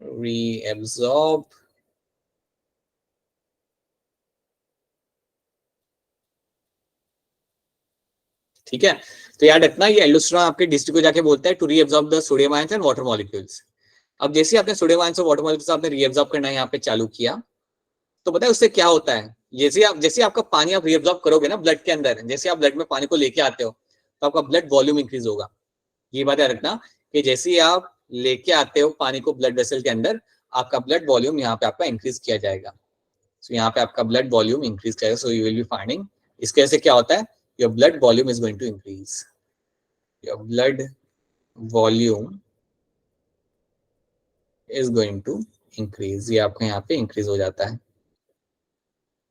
रीएब्जॉर्ब, ठीक है। तो याद रखना ये एल्डोस्टेरॉन आपके डिस्ट्रिक्ट को जाके बोलता है to reabsorb the sodium ions and water molecules. अब जैसे ही आपने सोडियम आयंस और वाटर मॉलिक्यूल्स आपने रीएब्जॉर्ब करना यहाँ पे चालू किया, तो पता है उससे क्या होता है, जैसे आपका पानी आप रीअब्सॉर्ब करोगे ना ब्लड के अंदर, जैसे आप ब्लड में पानी को लेके आते हो तो आपका ब्लड वॉल्यूम इंक्रीज होगा। ये बात याद रखना कि जैसे ही आप लेके आते हो पानी को ब्लड वेसल के अंदर, आपका ब्लड वॉल्यूम यहाँ पे आपका इंक्रीज किया जाएगा। सो यहाँ पे आपका ब्लड वॉल्यूम इंक्रीज करेगा, so you will be finding इसके वजह से क्या होता है, your blood volume is going to increase, your blood volume is going to increase, ये आपका यहाँ पे इंक्रीज हो जाता है।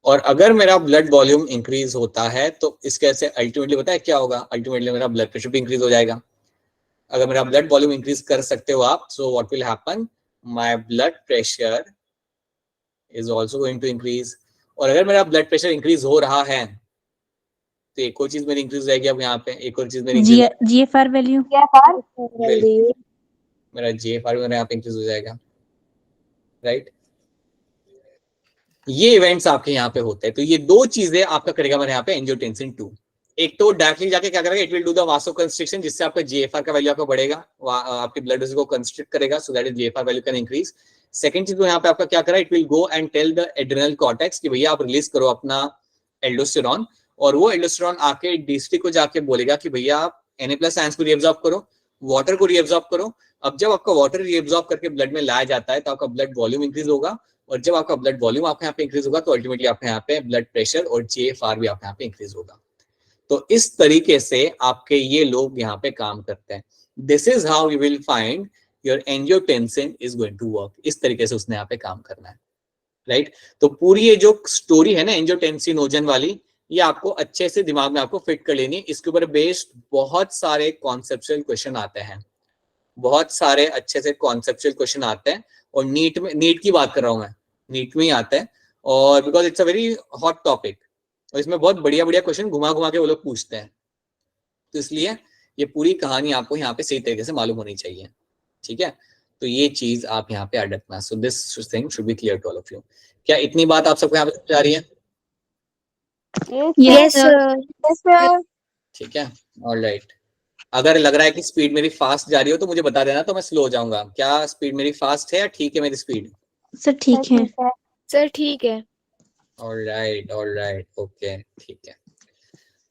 और अगर मेरा ब्लड वॉल्यूम इंक्रीज होता है तो इसके से अल्टीमेटली पता है क्या होगा, अल्टीमेटली मेरा ब्लड प्रेशर भी इंक्रीज हो जाएगा। अगर मेरा ब्लड वॉल्यूम इंक्रीज कर सकते हो आप, so what will happen, my blood pressure is also going to increase. और अगर मेरा ब्लड प्रेशर इंक्रीज हो रहा है तो एक और चीज मेरी इंक्रीज हो जाएगी। अब यहाँ पे एक और चीज मेरी जीएफआर वैल्यू, मेरा जीएफआर मेरा यहाँ पे इंक्रीज हो जाएगा, राइट। ये इवेंट्स आपके यहाँ पे होते हैं। तो ये दो चीजें आपका करेगा मेरे यहाँ पे एंजियोटेंसिन 2। एक तो डायरेक्टली जाके क्या करेगा, इट विल डू द वासोकंस्ट्रिक्शन, जिससे आपका जीएफआर का वैल्यू आपका बढ़ेगा, आपके ब्लड वेसल को कंस्ट्रिक्ट करेगा, so that is GFR value can increase. Second चीज तो यहाँ पे आपका क्या करा, it will go and tell the adrenal cortex कि भैया आप रिलीज करो अपना एल्डोस्टेरॉन, और वो एल्डोस्टेरॉन आके डीएसटी को जाके बोलेगा कि भैया आप Na+- को रीअब्सॉर्ब करो, वाटर को रीअब्सॉर्ब करो। अब जब आपका वाटर रीअब्सॉर्ब करके ब्लड में लाया जाता है तो आपका ब्लड वॉल्यूम इंक्रीज होगा, और जब आपका ब्लड वॉल्यूम आपके यहाँ पे इंक्रीज होगा तो अल्टीमेटली आपके यहाँ पे ब्लड प्रेशर और जीएफआर भी आपके यहाँ पे इंक्रीज होगा। तो इस तरीके से आपके ये लोग यहाँ पे काम करते हैं। This is how you will find your angiotensin is going to work. इस तरीके से उसने यहाँ पे काम करना है, राइट। तो पूरी ये जो स्टोरी है ना एंजियोटेंसिनोजन वाली, ये आपको अच्छे से दिमाग में आपको फिट कर लेनी है। इसके ऊपर बेस्ड बहुत सारे कॉन्सेप्चुअल क्वेश्चन आते हैं, बहुत सारे अच्छे से कॉन्सेप्चुअल क्वेश्चन आते हैं, और नीट में, नीट की बात कर रहा हूं मैं, नीट में ही आता है, और because it's a very hot topic, और इसमें बहुत बढ़िया बढ़िया क्वेश्चन घुमा घुमा के वो लोग पूछते हैं। तो इसलिए ये पूरी कहानी आपको यहाँ पे सही तरीके से मालूम होनी चाहिए, ठीक है। तो ये चीज आप यहाँ पे ऐड रखना, so this thing should be clear to all of you. क्या इतनी बात आप सबको यहाँ पे समझ आ रही है? Yes sir. ठीक है, ऑलराइट। अगर लग रहा है कि स्पीड मेरी फास्ट जा रही हो तो मुझे बता देना, तो मैं स्लो हो जाऊंगा। क्या स्पीड मेरी फास्ट है या ठीक है मेरी स्पीड? सर ठीक है सर ठीक है। ऑलराइट ऑलराइट, ओके ठीक है,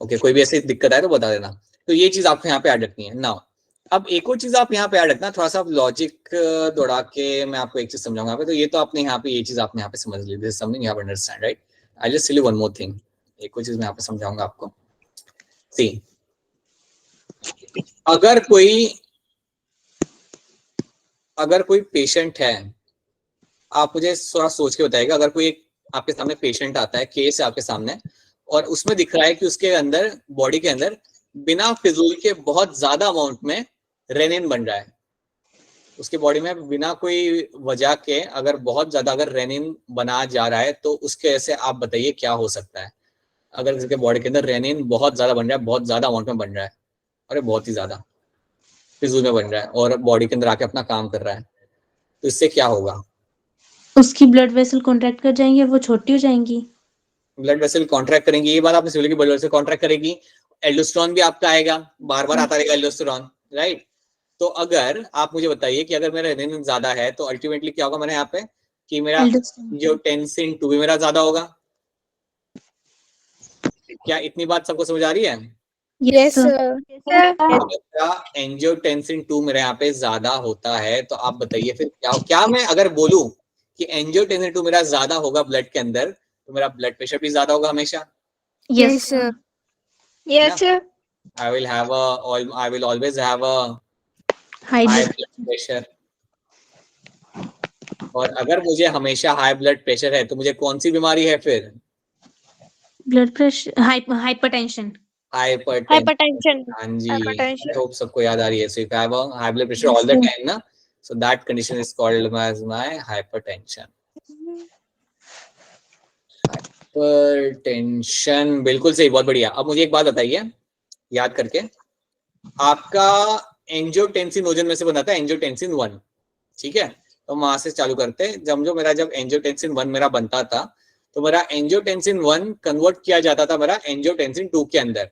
ओके। कोई भी ऐसी दिक्कत आए तो बता देना। तो ये चीज आपको यहाँ पे ऐड रखनी है। नाउ अब एक और चीज आप यहाँ पे ऐड रखना, थोड़ा सा लॉजिक दौड़ा के मैं आपको एक चीज समझाऊंगा यहाँ पे। तो ये तो आपने यहाँ पे ये चीज आपने यहाँ पे समझ ली, this is something you have understand, right. I just tell you one more thing, एक और चीज मैं यहाँ पे समझाऊंगा आपको। सी, अगर कोई पेशेंट है, आप मुझे थोड़ा सोच के बताइएगा, अगर कोई एक आपके सामने पेशेंट आता है, केस है आपके सामने, और उसमें दिख रहा है कि उसके अंदर, बॉडी के अंदर बिना फिजूल के बहुत ज्यादा अमाउंट में रेनिन बन रहा है। उसके बॉडी में बिना कोई वजह के अगर बहुत ज्यादा अगर रेनिन बना जा रहा है, तो उसके ऐसे आप बताइए क्या हो सकता है। अगर किसी के बॉडी के अंदर रेनिन बहुत ज्यादा बन रहा है, बहुत ज्यादा अमाउंट में बन रहा है, अरे बहुत ही ज्यादा फिजूल में बन रहा है, और बॉडी के अंदर आके अपना काम कर रहा है, तो इससे क्या होगा? उसकी ब्लड वेसल कॉन्ट्रैक्ट कर जाएंगे, वो छोटी हो जाएंगी। ब्लड वेसल कॉन्ट्रैक्ट करेंगी, ये बात आपने सुनी कि ब्लड वेसल कॉन्ट्रैक्ट करेगी। एल्डोस्टेरॉन भी आपका आएगा, बार बार आता रहेगा एल्डोस्टेरॉन, राइट। तो अगर आप मुझे बताइए कि अगर मेरा रेनिन ज्यादा है तो अल्टीमेटली क्या होगा मेरे यहाँ पे, कि मेरा एंजियोटेंसिन 2 भी मेरा ज्यादा होगा। क्या इतनी बात सबको समझ आ रही है? Yes sir. एंजियोटेंसिन 2 मेरे यहाँ पे ज्यादा होता है तो आप बताइए फिर क्या मैं अगर बोलूं कि एंजियोटेंसिन 2 मेरा ज्यादा होगा ब्लड के अंदर, तो मेरा ब्लड प्रेशर भी ज्यादा होगा हमेशा। Yes sir. Yes sir. I will always have a high high blood pressure। और अगर मुझे हमेशा हाई ब्लड प्रेशर है तो मुझे कौन सी बीमारी है फिर? Blood pressure, hypertension. हाइपरटेंशन। हाँ जी, आई होप सबको याद आ रही है। So if I have a high blood pressure all the time ना, so that condition is called as my hypertension. Hypertension, बिल्कुल सही, बहुत बढ़िया। अब मुझे एक बात बताइए याद करके, आपका एंजियोटेंसिनोजन में से बना था एंजियोटेंसिन 1, ठीक है। तो वहां से चालू करते हैं। जब एंजियोटेंसिन 1 मेरा बनता था, तो मेरा एंजियोटेंसिन 1 कन्वर्ट किया जाता था मेरा एंजियोटेंसिन 2 के अंदर,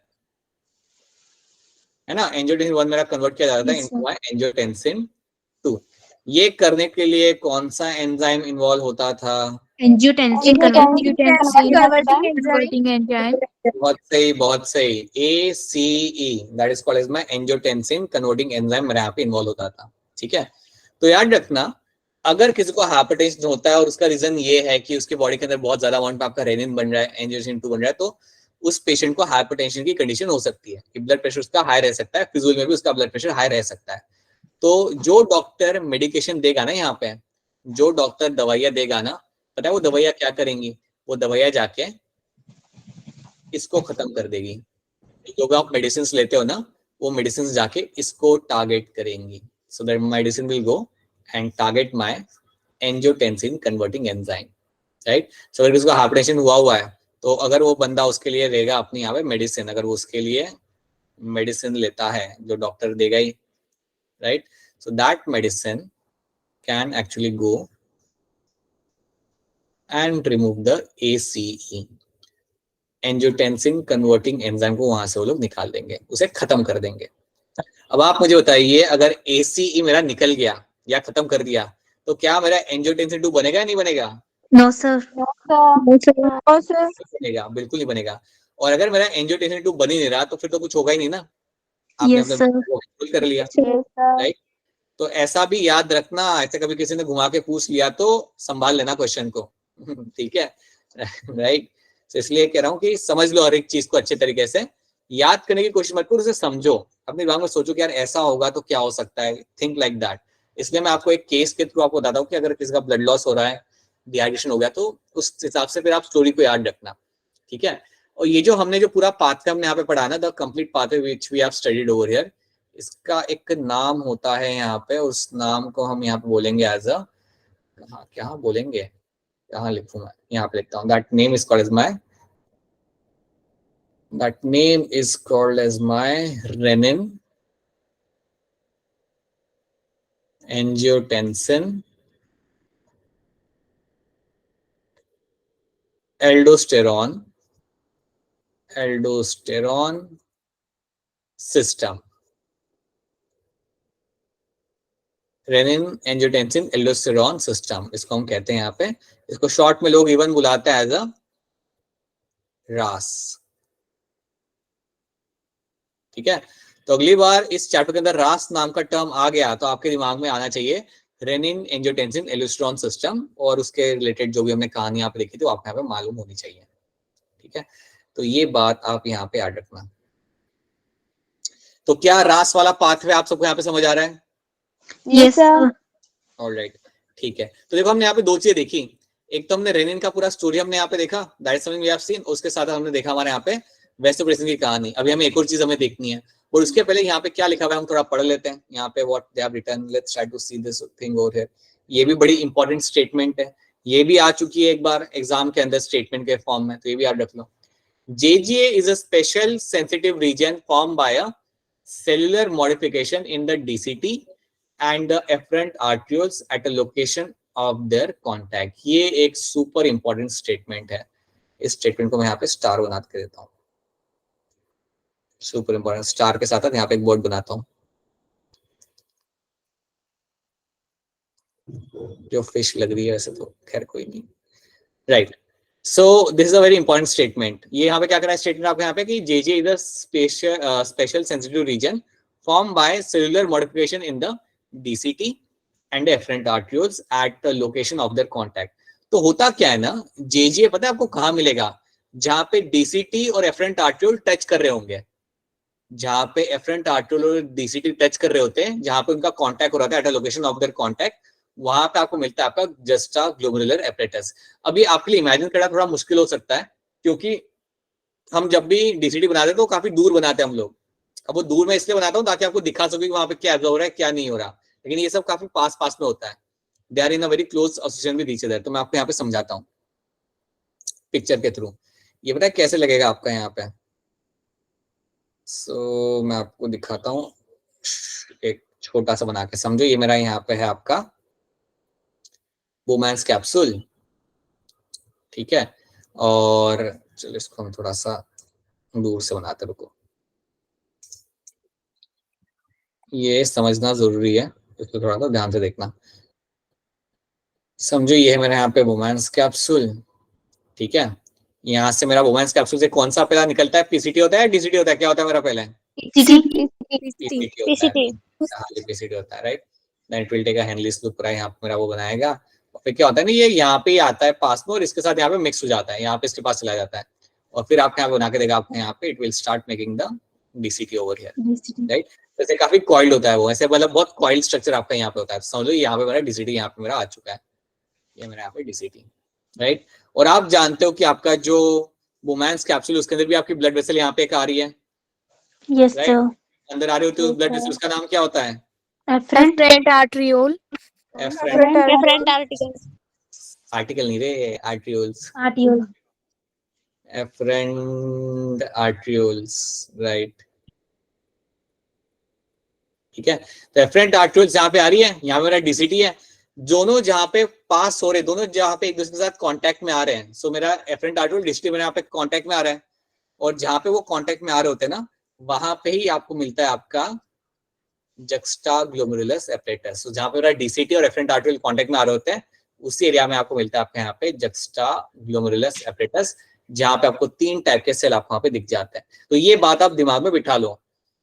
है ना। एंजियोटेंसिन 1 मेरा कन्वर्ट किया जाता था इनटू एंजियोटेंसिन 2। ये करने के लिए कौन सा एंजाइम इन्वॉल्व होता था? Angiotensin converting enzyme. बहुत सही, बहुत सही। ACE, that is called as my angiotensin converting enzyme मेरे यहाँ पे इन्वॉल्व होता था, ठीक है। तो याद रखना, अगर किसी को हाइपरटेंशन होता है और उसका रीजन ये है कि उसके बॉडी के अंदर बहुत ज्यादा अमाउंट में आपका रेनिन बन रहा है, एंजियोटेंसिन 2 बन रहा है, तो उस पेशेंट को हाइपरटेंशन की कंडीशन हो सकती है कि ब्लड प्रेशर उसका हाई रह सकता है, फिजूल में भी उसका ब्लड प्रेशर हाई रह सकता है। तो जो डॉक्टर मेडिकेशन देगा ना, यहाँ पे जो डॉक्टर दवाइयां देगा ना, पता है वो दवाइयां क्या करेंगी? वो दवाइयाँ जाके इसको खत्म कर देगी। जो आप मेडिसिन लेते हो ना, वो मेडिसिन जाके इसको टारगेट करेंगी। So that medicine will go and target my angiotensin converting enzyme, right. सो अगर उसका हाइपरटेंशन हुआ है तो अगर वो बंदा उसके लिए लेगा अपनी यहाँ पे मेडिसिन, अगर वो उसके लिए मेडिसिन लेता है जो डॉक्टर देगा ही, right, so that medicine can actually go and remove the ACE, angiotensin converting enzyme को वहां से वो लोग निकाल देंगे, उसे खत्म कर देंगे। अब आप मुझे बताइए, अगर ACE मेरा निकल गया या खत्म कर दिया तो क्या मेरा एंजियोटेंसिन 2 बनेगा या नहीं बनेगा? No sir. बनेगा, बिल्कुल नहीं बनेगा। और अगर मेरा एंजियोटेंसिन 2 बन ही नहीं रहा तो फिर तो कुछ होगा ही नहीं ना, आपने यस अपने सर। कर लिया, राइट। तो ऐसा भी याद रखना, ऐसे कभी किसी ने घुमा के पूछ लिया तो संभाल लेना क्वेश्चन को। ठीक है, राइट। तो इसलिए कह रहा हूँ कि समझ लो हर एक चीज को अच्छे तरीके से, याद करने की कोशिश मत करो, उसे समझो, अपने दिमाग में सोचो कि यार ऐसा होगा तो क्या हो सकता है, थिंक लाइक दैट। इसलिए मैं आपको एक केस के थ्रू आपको बताता हूँ कि अगर किसी का ब्लड लॉस हो रहा है, डिहाइड्रेशन हो गया, तो उस हिसाब से फिर आप स्टोरी को याद रखना, ठीक है। और ये जो हमने जो पूरा पाथवे हमने यहाँ पे पढ़ा ना, the complete pathway which we have studied over here, इसका एक नाम होता है यहाँ पे, उस नाम को हम यहाँ पे बोलेंगे एज अ, क्या बोलेंगे, कहाँ लिखूं मैं, यहाँ पे लिखता हूँ, that name is called as my, that name is called as my renin angiotensin aldosterone system, renin angiotensin aldosterone system, इसको हम कहते हैं यहाँ पे, इसको शॉर्ट में लोग इवन बुलाते हैं एज अ रास, ठीक है। तो अगली बार इस चैप्टर के अंदर रास नाम का टर्म आ गया तो आपके दिमाग में आना चाहिए रेनिन एंजियोटेंसिन एल्डोस्टेरॉन सिस्टम, और उसके रिलेटेड जो भी हमने कहानी यहाँ पे लिखी थी वो आपको यहाँ पे मालूम होनी चाहिए, ठीक है। तो ये बात आप यहाँ पे याद रखना। तो क्या रास वाला पाथवे आप सबको यहाँ पे समझ आ रहा है? Yes sir. ऑलराइट, ठीक है। तो देखो हमने यहाँ पे दो चीजें देखी, एक तो हमने रेनिन का पूरा स्टोरी हमने यहाँ पे देखा, that is something we have seen, उसके साथ हमने देखा हमारे यहाँ पे वेस्टोप्रेसिन की कहानी। अभी हमें एक और चीज हमें देखनी है, और उसके पहले यहाँ पे क्या लिखा हुआ है हम थोड़ा पढ़ लेते हैं यहाँ पे, what they have written, let's try to see this thing over here. ये भी बड़ी इंपॉर्टेंट स्टेटमेंट है, ये भी आ चुकी है एक बार एग्जाम के अंदर स्टेटमेंट के फॉर्म में, तो ये भी याद रख लो। JGA is a special sensitive region formed by a cellular modification in the DCT and the efferent arterioles at a location of their contact। ये एक सुपर इंपॉर्टेंट स्टेटमेंट है, इस स्टेटमेंट को मैं यहाँ पे स्टार बना के देता हूँ, सुपर इंपॉर्टेंट, स्टार के साथ यहाँ पे एक बोर्ड बनाता हूँ, जो फिश लग रही है वैसे तो खैर कोई नहीं, right. So this is a very important statement. ये यहाँ पे क्या कर रहा है स्टेटमेंट आपको यहाँ पे कि JJ is a special sensitive region form by cellular modification in the DCT and afferent arterioles at the location of their contact. तो होता क्या है ना, JJ पता है आपको कहाँ मिलेगा, जहाँ पे DCT और एफरेंट आर्टरियोल टच कर रहे होंगे, जहाँ पे एफरेंट आर्टरियोल और DCT टच कर रहे होते हैं, जहाँ पे उनका कांटेक्ट हो रहा था eight the location of their contact, वहां पे आपको मिलता है आपका जस्टा ग्लोमेरुलर एपरेटस। अभी आपके लिए इमेजिन करना थोड़ा मुश्किल हो सकता है, क्योंकि हम जब भी DCT बनाते हैं तो काफी दूर बनाते हैं हम लोग। अब वो दूर में इसलिए बनाता हूँ ताकि आपको दिखा सके कि वहां पे क्या हो रहा है क्या नहीं हो रहा, लेकिन ये सब काफी पास पास में होता है, they are in a very close association with each other. तो मैं आपको यहाँ पे समझाता हूँ पिक्चर के थ्रू, ये पता है कैसे लगेगा आपका यहाँ पे। सो मैं आपको दिखाता हूँ, एक छोटा सा बना के समझो। ये मेरा यहाँ पे है आपका बोमैंस कैप्सूल, ठीक है, और चलो इसको हम थोड़ा सा दूर से बनाते, रुको, ये समझना जरूरी है, इसको थोड़ा सा ध्यान से देखना। समझो ये है मेरे यहाँ पे बोमैंस कैप्सूल, ठीक है, यहाँ से मेरा बोमैंस कैप्सूल से कौन सा पहला निकलता है, PCT होता है DCT होता है, क्या होता है मेरा पहले? PCT होता है, PCT होता है, right. Then it will take a Henle's loop, यहाँ पे मेरा वो बनाएगा, और फिर क्या होता है ना, ये यहाँ पे आता है पास में और इसके साथ यहाँ पे मिक्स हो जाता है, यहाँ पे इसके पास चला जाता है, और फिर आपको यहाँ पे बना के देगा आपको यहाँ पे, it will start making the DCT over here, right. वैसे काफी कॉइल्ड होता है वो, ऐसे मतलब बहुत कॉइल्ड स्ट्रक्चर आपका यहाँ पे होता है। समझ लो यहाँ पे मेरा DCT यहाँ पे मेरा आ चुका है, ये मेरा यहाँ पे DCT, राइट। और आप जानते हो कि आपका जो बोमैंस कैप्सूल उसके अंदर भी आपकी ब्लड वेसल यहाँ पे एक आ रही है, यस राइट, सर। अंदर आ रही होती है ब्लड वेसल, उसका नाम क्या होता है? Afferent Afferent arteriole. Afferent Afferent arteriole. Article नहीं रे, arterioles, arteriole. Afferent arterioles, right, ठीक है। तो एफरेंट आर्ट्रियोल्स यहाँ पे आ रही है, यहाँ पे मेरा डीसीटी है, दोनों जहाँ पे पास हो रहे, दोनों जहाँ पे एक दूसरे के साथ कांटेक्ट में आ रहे हैं, सो मेरा एफरेंट आर्ट्रियोल डीसीटी मेरे यहाँ पे कांटेक्ट में आ रहा है, और जहाँ पे वो कांटेक्ट में आ रहे होते हैं ना, वहां पे ही आपको मिलता है आपका जक्स्टाग्लोमेरुलस एपरेटस। जहां पे मेरा डीसीटी और एफरेंट आर्टरियल कांटेक्ट में आ रहे होते हैं, उसी एरिया में आपको मिलता है आपके यहाँ पे जक्स्टाग्लोमेरुलस एपरेटस, जहां पे आपको 3 टाइप के सेल आपको वहां पे दिख जाते हैं। तो ये बात आप दिमाग में बिठा लो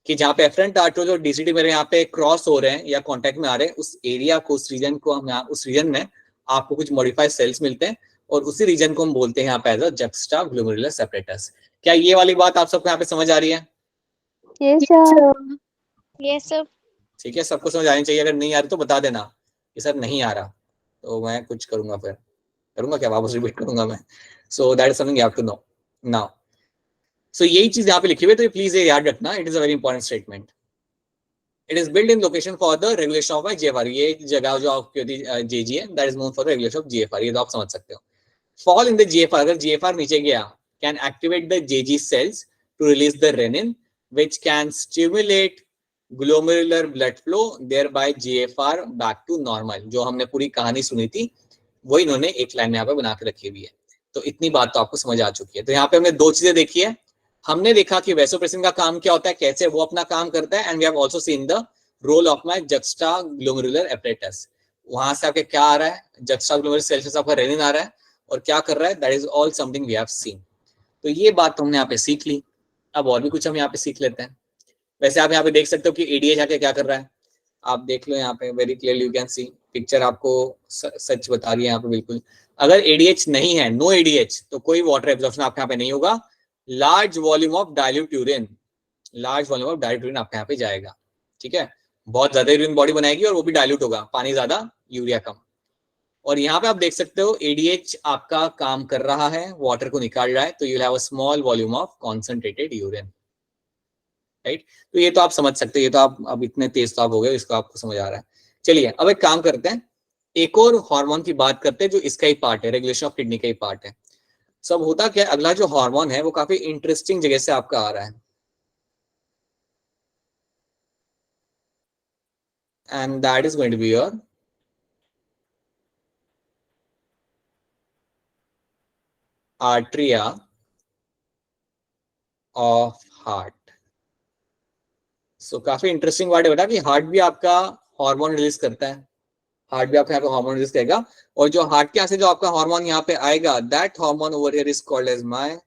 कि जहां पे एफरेंट आर्टरियल और डीसीटी मेरे यहाँ पे क्रॉस हो रहे हैं या कॉन्टेक्ट में आ रहे हैं, उस एरिया को, उस रीजन को हम यहाँ, उस रीजन में आपको कुछ मॉडिफाइड सेल्स मिलते हैं, और उसी रीजन को हम बोलते हैं यहाँ पे एज अ जक्स्टाग्लोमेरुलस एपरेटस। क्या ये वाली बात आप सबको यहाँ पे समझ आ रही है? Yes, sir. Yes, sir. ठीक है, सबको समझ आनी चाहिए, अगर नहीं आ रही तो बता देना कि सर नहीं आ रहा, तो मैं कुछ करूंगा, फिर करूंगा क्या, वापस रिपीट करूंगा मैं। So that is something you have to know now. सो यही चीज यहाँ पे लिखी हुई है, तो प्लीज ये याद रखना, it is a very important statement. It is build in location for the regulation of GFR, ये जगह जो आपकी होती है जेजी है, that is known for regulation of GFR, ये तो आप समझ सकते हो। फॉल इन द जीएफआर, अगर जीएफआर नीचे गया, can activate the JG cells to release the renin which can stimulate glomerular blood flow, thereby GFR back to normal. जो हमने पूरी कहानी सुनी थी वो इन्होंने एक लाइन में यहाँ पे बना के रखी हुई है। तो इतनी बात तो आपको समझ आ चुकी है। तो यहाँ पे हमने 2 चीजें देखी है, हमने देखा कि वैसोप्रेसिन का काम क्या होता है, कैसे वो अपना काम करता है, and we have also seen the role of my juxtaglomerular apparatus. वहां से आपके क्या आ रहा है, जक्स्टाग्लोमेरुलर सेल से आपका रेनिन आ रहा है और क्या कर रहा है, that is all something we have seen. तो ये बात तो हमने यहाँ पे सीख ली। अब और भी कुछ हम यहाँ पे सीख लेते हैं। वैसे आप यहाँ पे देख सकते हो कि एडीएच आके क्या कर रहा है, आप देख लो यहाँ पे very clearly you can C, picture आपको सच बता रही है यहाँ पे बिल्कुल। अगर एडीएच नहीं है, नो एडीएच, तो कोई वाटर एब्जॉर्प्शन आपके यहाँ पे नहीं होगा, large volume of dilute urine, large volume of dilute urine आपके यहाँ पे जाएगा, ठीक है, बहुत ज्यादा यूरिन बॉडी बनाएगी और वो भी डाइल्यूट होगा, पानी ज्यादा यूरिया कम। और यहाँ पे आप देख सकते हो एडीएच आपका काम कर रहा है, वाटर को निकाल रहा है, तो you have a small volume of concentrated urine, right. तो ये तो आप समझ सकते हो, ये तो आप अब इतने तेज तो आप हो गए, इसको आपको समझ आ रहा है। चलिए अब एक काम करते हैं, एक और हार्मोन की बात करते हैं जो इसका ही पार्ट है, रेगुलेशन ऑफ किडनी का ही पार्ट है। सब होता क्या है, अगला जो हार्मोन है वो काफी इंटरेस्टिंग जगह से आपका आ रहा है, and that is going to be your atria of heart. So काफी इंटरेस्टिंग वर्ड है बेटा कि हार्ट भी आपका हार्मोन रिलीज करता है, हार्ट भी आपका यहाँ पे हार्मोन रिलीज करेगा, और जो हार्ट के यहाँ से जो आपका हार्मोन यहाँ पे आएगा, that hormone over here is called as my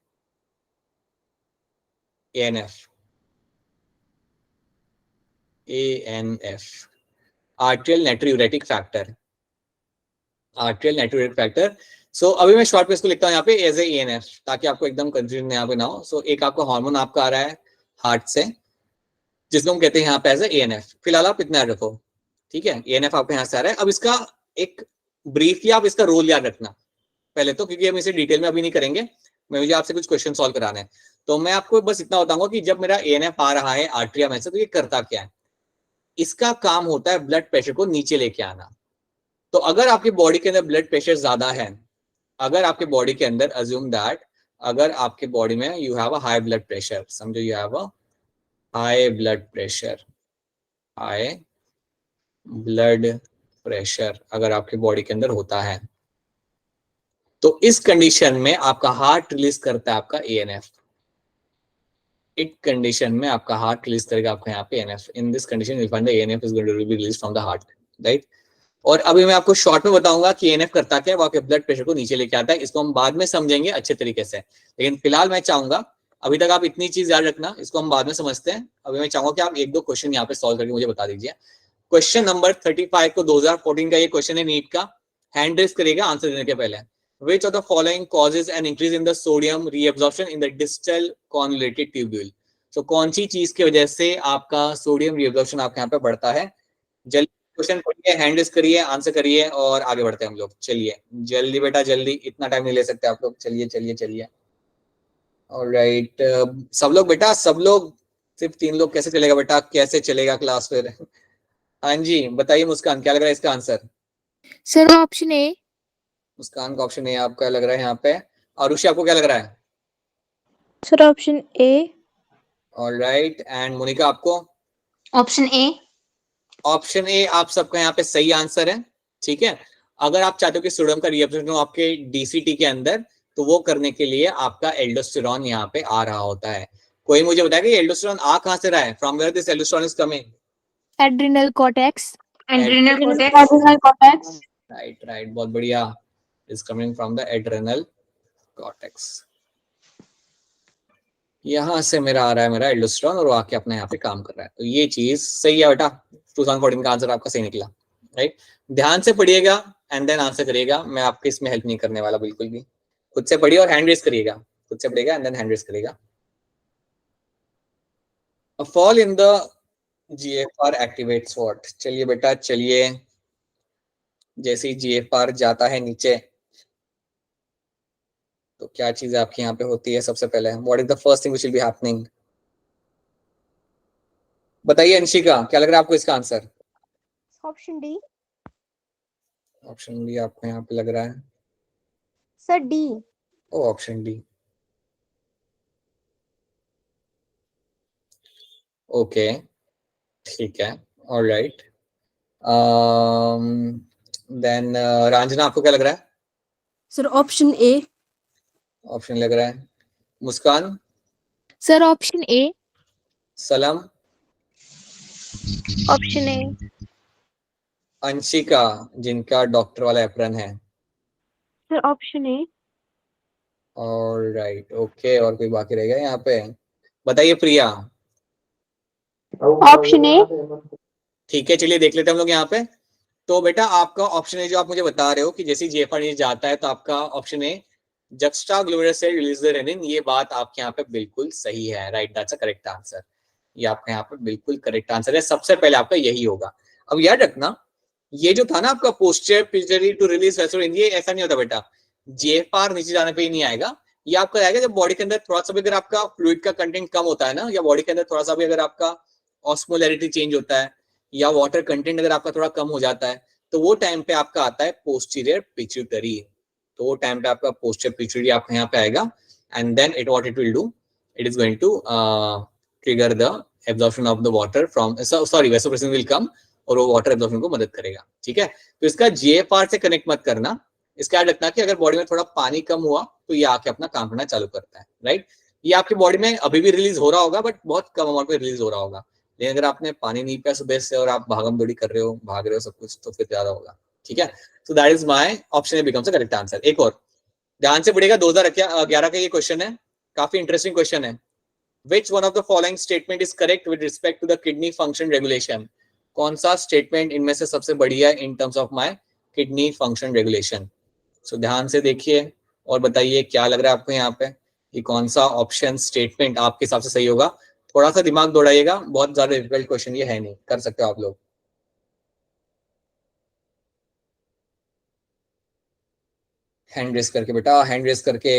ANF, ANF, atrial natriuretic factor, atrial natriuretic factor. So अभी मैं शॉर्ट में इसको लिखता हूँ यहाँ पे एज ए ANF, ताकि आपको एकदम कंफ्यूजन यहाँ पे ना हो। सो एक आपका हार्मोन आपका आ रहा है हार्ट से, जिसको हम कहते हैं यहाँ पे एज ए ANF। फिलहाल आप इतना रखो, ठीक है, ANF आपको यहाँ से आ रहा है। अब इसका एक ब्रीफली आप इसका रोल याद रखना पहले तो, क्योंकि हम इसे डिटेल में अभी नहीं करेंगे, मुझे आपसे कुछ क्वेश्चन सॉल्व कराने हैं। तो मैं आपको बस इतना बताऊंगा कि जब मेरा ANF आ रहा है आर्ट्रिया में से, तो ये करता क्या है, इसका काम होता है ब्लड प्रेशर को नीचे लेके आना। तो अगर आपकी बॉडी के अंदर ब्लड प्रेशर ज्यादा है, अगर आपके बॉडी के अंदर अज्यूम दैट, अगर आपके बॉडी में you have a high blood pressure, समझो you have a high blood pressure, high blood pressure अगर आपके बॉडी के अंदर होता है, तो इस कंडीशन में आपका हार्ट रिलीज करता है आपका ANF। इस कंडीशन में आपका हार्ट रिलीज करेगा आपका यहाँ पे ANF। In this condition you find the ANF is going to be released from the heart, right. और अभी मैं आपको शॉर्ट में बताऊंगा कि ANF करता क्या है, वो आपके ब्लड प्रेशर को नीचे लेके आता है, इसको हम बाद में समझेंगे अच्छे तरीके से। लेकिन फिलहाल मैं चाहूंगा, अभी तक आप इतनी चीज याद रखना, इसको हम बाद में समझते हैं। अभी मैं चाहूंगा कि आप 1-2 क्वेश्चन यहाँ पे सॉल्व करके मुझे बता दीजिए। क्वेश्चन नंबर 35 को 2014 का ये क्वेश्चन है नीट का, हैंड रेस करेगा आंसर देने के पहले। Which of the following causes an increase in the sodium reabsorption in the distal convoluted tubule? So कौन सी चीज की वजह से आपका सोडियम reabsorption आपके यहाँ पे बढ़ता है, जल्दी क्वेश्चन पढ़िए, हैंड रेज करिए, आंसर करिए और आगे बढ़ते हैं हम लोग। चलिए जल्दी बेटा जल्दी, इतना टाइम नहीं ले सकते आप लोग। चलिए चलिए चलिए। ऑलराइट, सब लोग बेटा, सब लोग, सिर्फ 3 लोग कैसे चलेगा बेटा, कैसे चलेगा क्लास फिर? हाँ जी बताइए मुस्कान, क्या लग रहा है इसका answer? Sir option A. Muskan का ऑप्शन ए आपका लग रहा है यहाँ पे। आरुषि आपको क्या लग रहा है? Sir option A. All right, and Monica आपको? Option A. ऑप्शन ए आप सबका यहाँ पे सही आंसर है। ठीक है, अगर आप चाहते हो कि सोडियम का रिएब्जॉर्प्शन हो आपके डीसीटी के अंदर, तो वो करने के लिए आपका एल्डोस्टेरॉन यहाँ पे आ रहा होता है। कोई मुझे बताएगा कि एल्डोस्टेरॉन आ कहां से रहा है? From where this aldosterone is coming? Adrenal cortex. Adrenal adrenal cortex. Right right, बहुत बढ़िया। Is coming from the adrenal cortex. यहां से मेरा आ रहा है मेरा एल्डोस्टेरॉन और वो आके अपने यहाँ पे काम कर रहा है। तो ये चीज सही है बेटा, 2014 का आंसर आपका सही निकला। राइट, ध्यान से पढ़िएगा एंड देन आंसर करिएगा। मैं आपके इसमें हेल्प नहीं करने वाला बिल्कुल भी। खुद से पढ़िए और हैंड रेज करिएगा। खुद से पढ़िएगा एंड देन हैंड रेज करिएगा। A fall in the GFR activates what? चलिए बेटा चलिए, जैसे ही GFR जाता है नीचे तो क्या चीज आपके यहाँ पे होती है? सबसे पहले what is the first thing which will be happening? बताइए अंशिका, क्या लग रहा है आपको इसका answer? Option D. Option D आपको यहाँ पे लग रहा है? Sir D. Oh, option D. Okay ठीक है, ऑलराइट। देन रंजना आपको क्या लग रहा है? सर ऑप्शन ए। ऑप्शन लग रहा है। Muskan? Sir option A. Salam? Option A. Anshika, जिनका डॉक्टर वाला एप्रन है? Sir option A. All right okay, और कोई बाकी रह गया यहाँ पे? बताइए प्रिया। Option A. ठीक है चलिए देख लेते हैं हम लोग यहाँ पे। तो बेटा आपका ऑप्शन ए जो आप मुझे बता रहे हो कि जैसे जीएफआर नीचे जाता है तो आपका option A juxtaglomeralar cell release the renin, ये बात आपके यहाँ पे बिल्कुल सही है। Right, that's a correct answer. ये आपके यहाँ पे बिल्कुल करेक्ट आंसर है। सबसे पहले आपका यही होगा। अब याद रखना, ये जो था ना आपका पोस्चर पिचरी टू रिलीज वेसोरिन, ये ऐसा नहीं होता बेटा, जीएफआर नीचे जाने पे ही नहीं आएगा। ये आपका आएगा जब बॉडी के अंदर थोड़ा सा भी अगर आपका फ्लूइड का कंटेंट कम होता है ना, या बॉडी के अंदर थोड़ा सा भी अगर आपका ऑस्मोलैरिटी चेंज होता है, या वाटर कंटेंट अगर आपका थोड़ा कम हो जाता है, तो वो टाइम पे आपका आता है पोस्टीरियर पिट्यूटरी। तो वो टाइम पे आपका पोस्टीरियर पिट्यूटरी आपके यहाँ पे आएगा, and then it what it will do, it is going to trigger the absorption of the water from, sorry vasopressin will come और वो वाटर एब्जॉर्प्शन को मदद करेगा। ठीक है, तो इसका जीएफआर से कनेक्ट मत करना। इसका याद रखना कि अगर बॉडी में थोड़ा पानी कम हुआ तो ये आके अपना काम करना चालू करता है। राइट, ये आपकी बॉडी में अभी भी रिलीज हो रहा होगा बट बहुत कम अमाउंट में रिलीज हो रहा होगा। लेकिन अगर आपने पानी नहीं पिया सुबह से और आप भागम दौड़ी कर रहे हो, भाग रहे हो सब कुछ, तो फिर ज्यादा होगा। ठीक है, सो that is my option A becomes the correct answer. एक और ध्यान से पढ़िएगा, 2011 का ये क्वेश्चन है, काफी इंटरेस्टिंग क्वेश्चन है। Which one of the following statement is correct with respect to the kidney function regulation? कौन सा स्टेटमेंट इनमें से सबसे बढ़िया है in terms of my kidney function regulation? So ध्यान से देखिए और बताइए क्या लग रहा है आपको यहाँ पे कि कौन सा ऑप्शन स्टेटमेंट आपके हिसाब से सही होगा। थोड़ा सा दिमाग दौड़ाइएगा, बहुत ज्यादा डिफिकल्ट क्वेश्चन ये है नहीं, कर सकते हो आप लोग। हैंड रेस करके बेटा, हैंड रेस करके।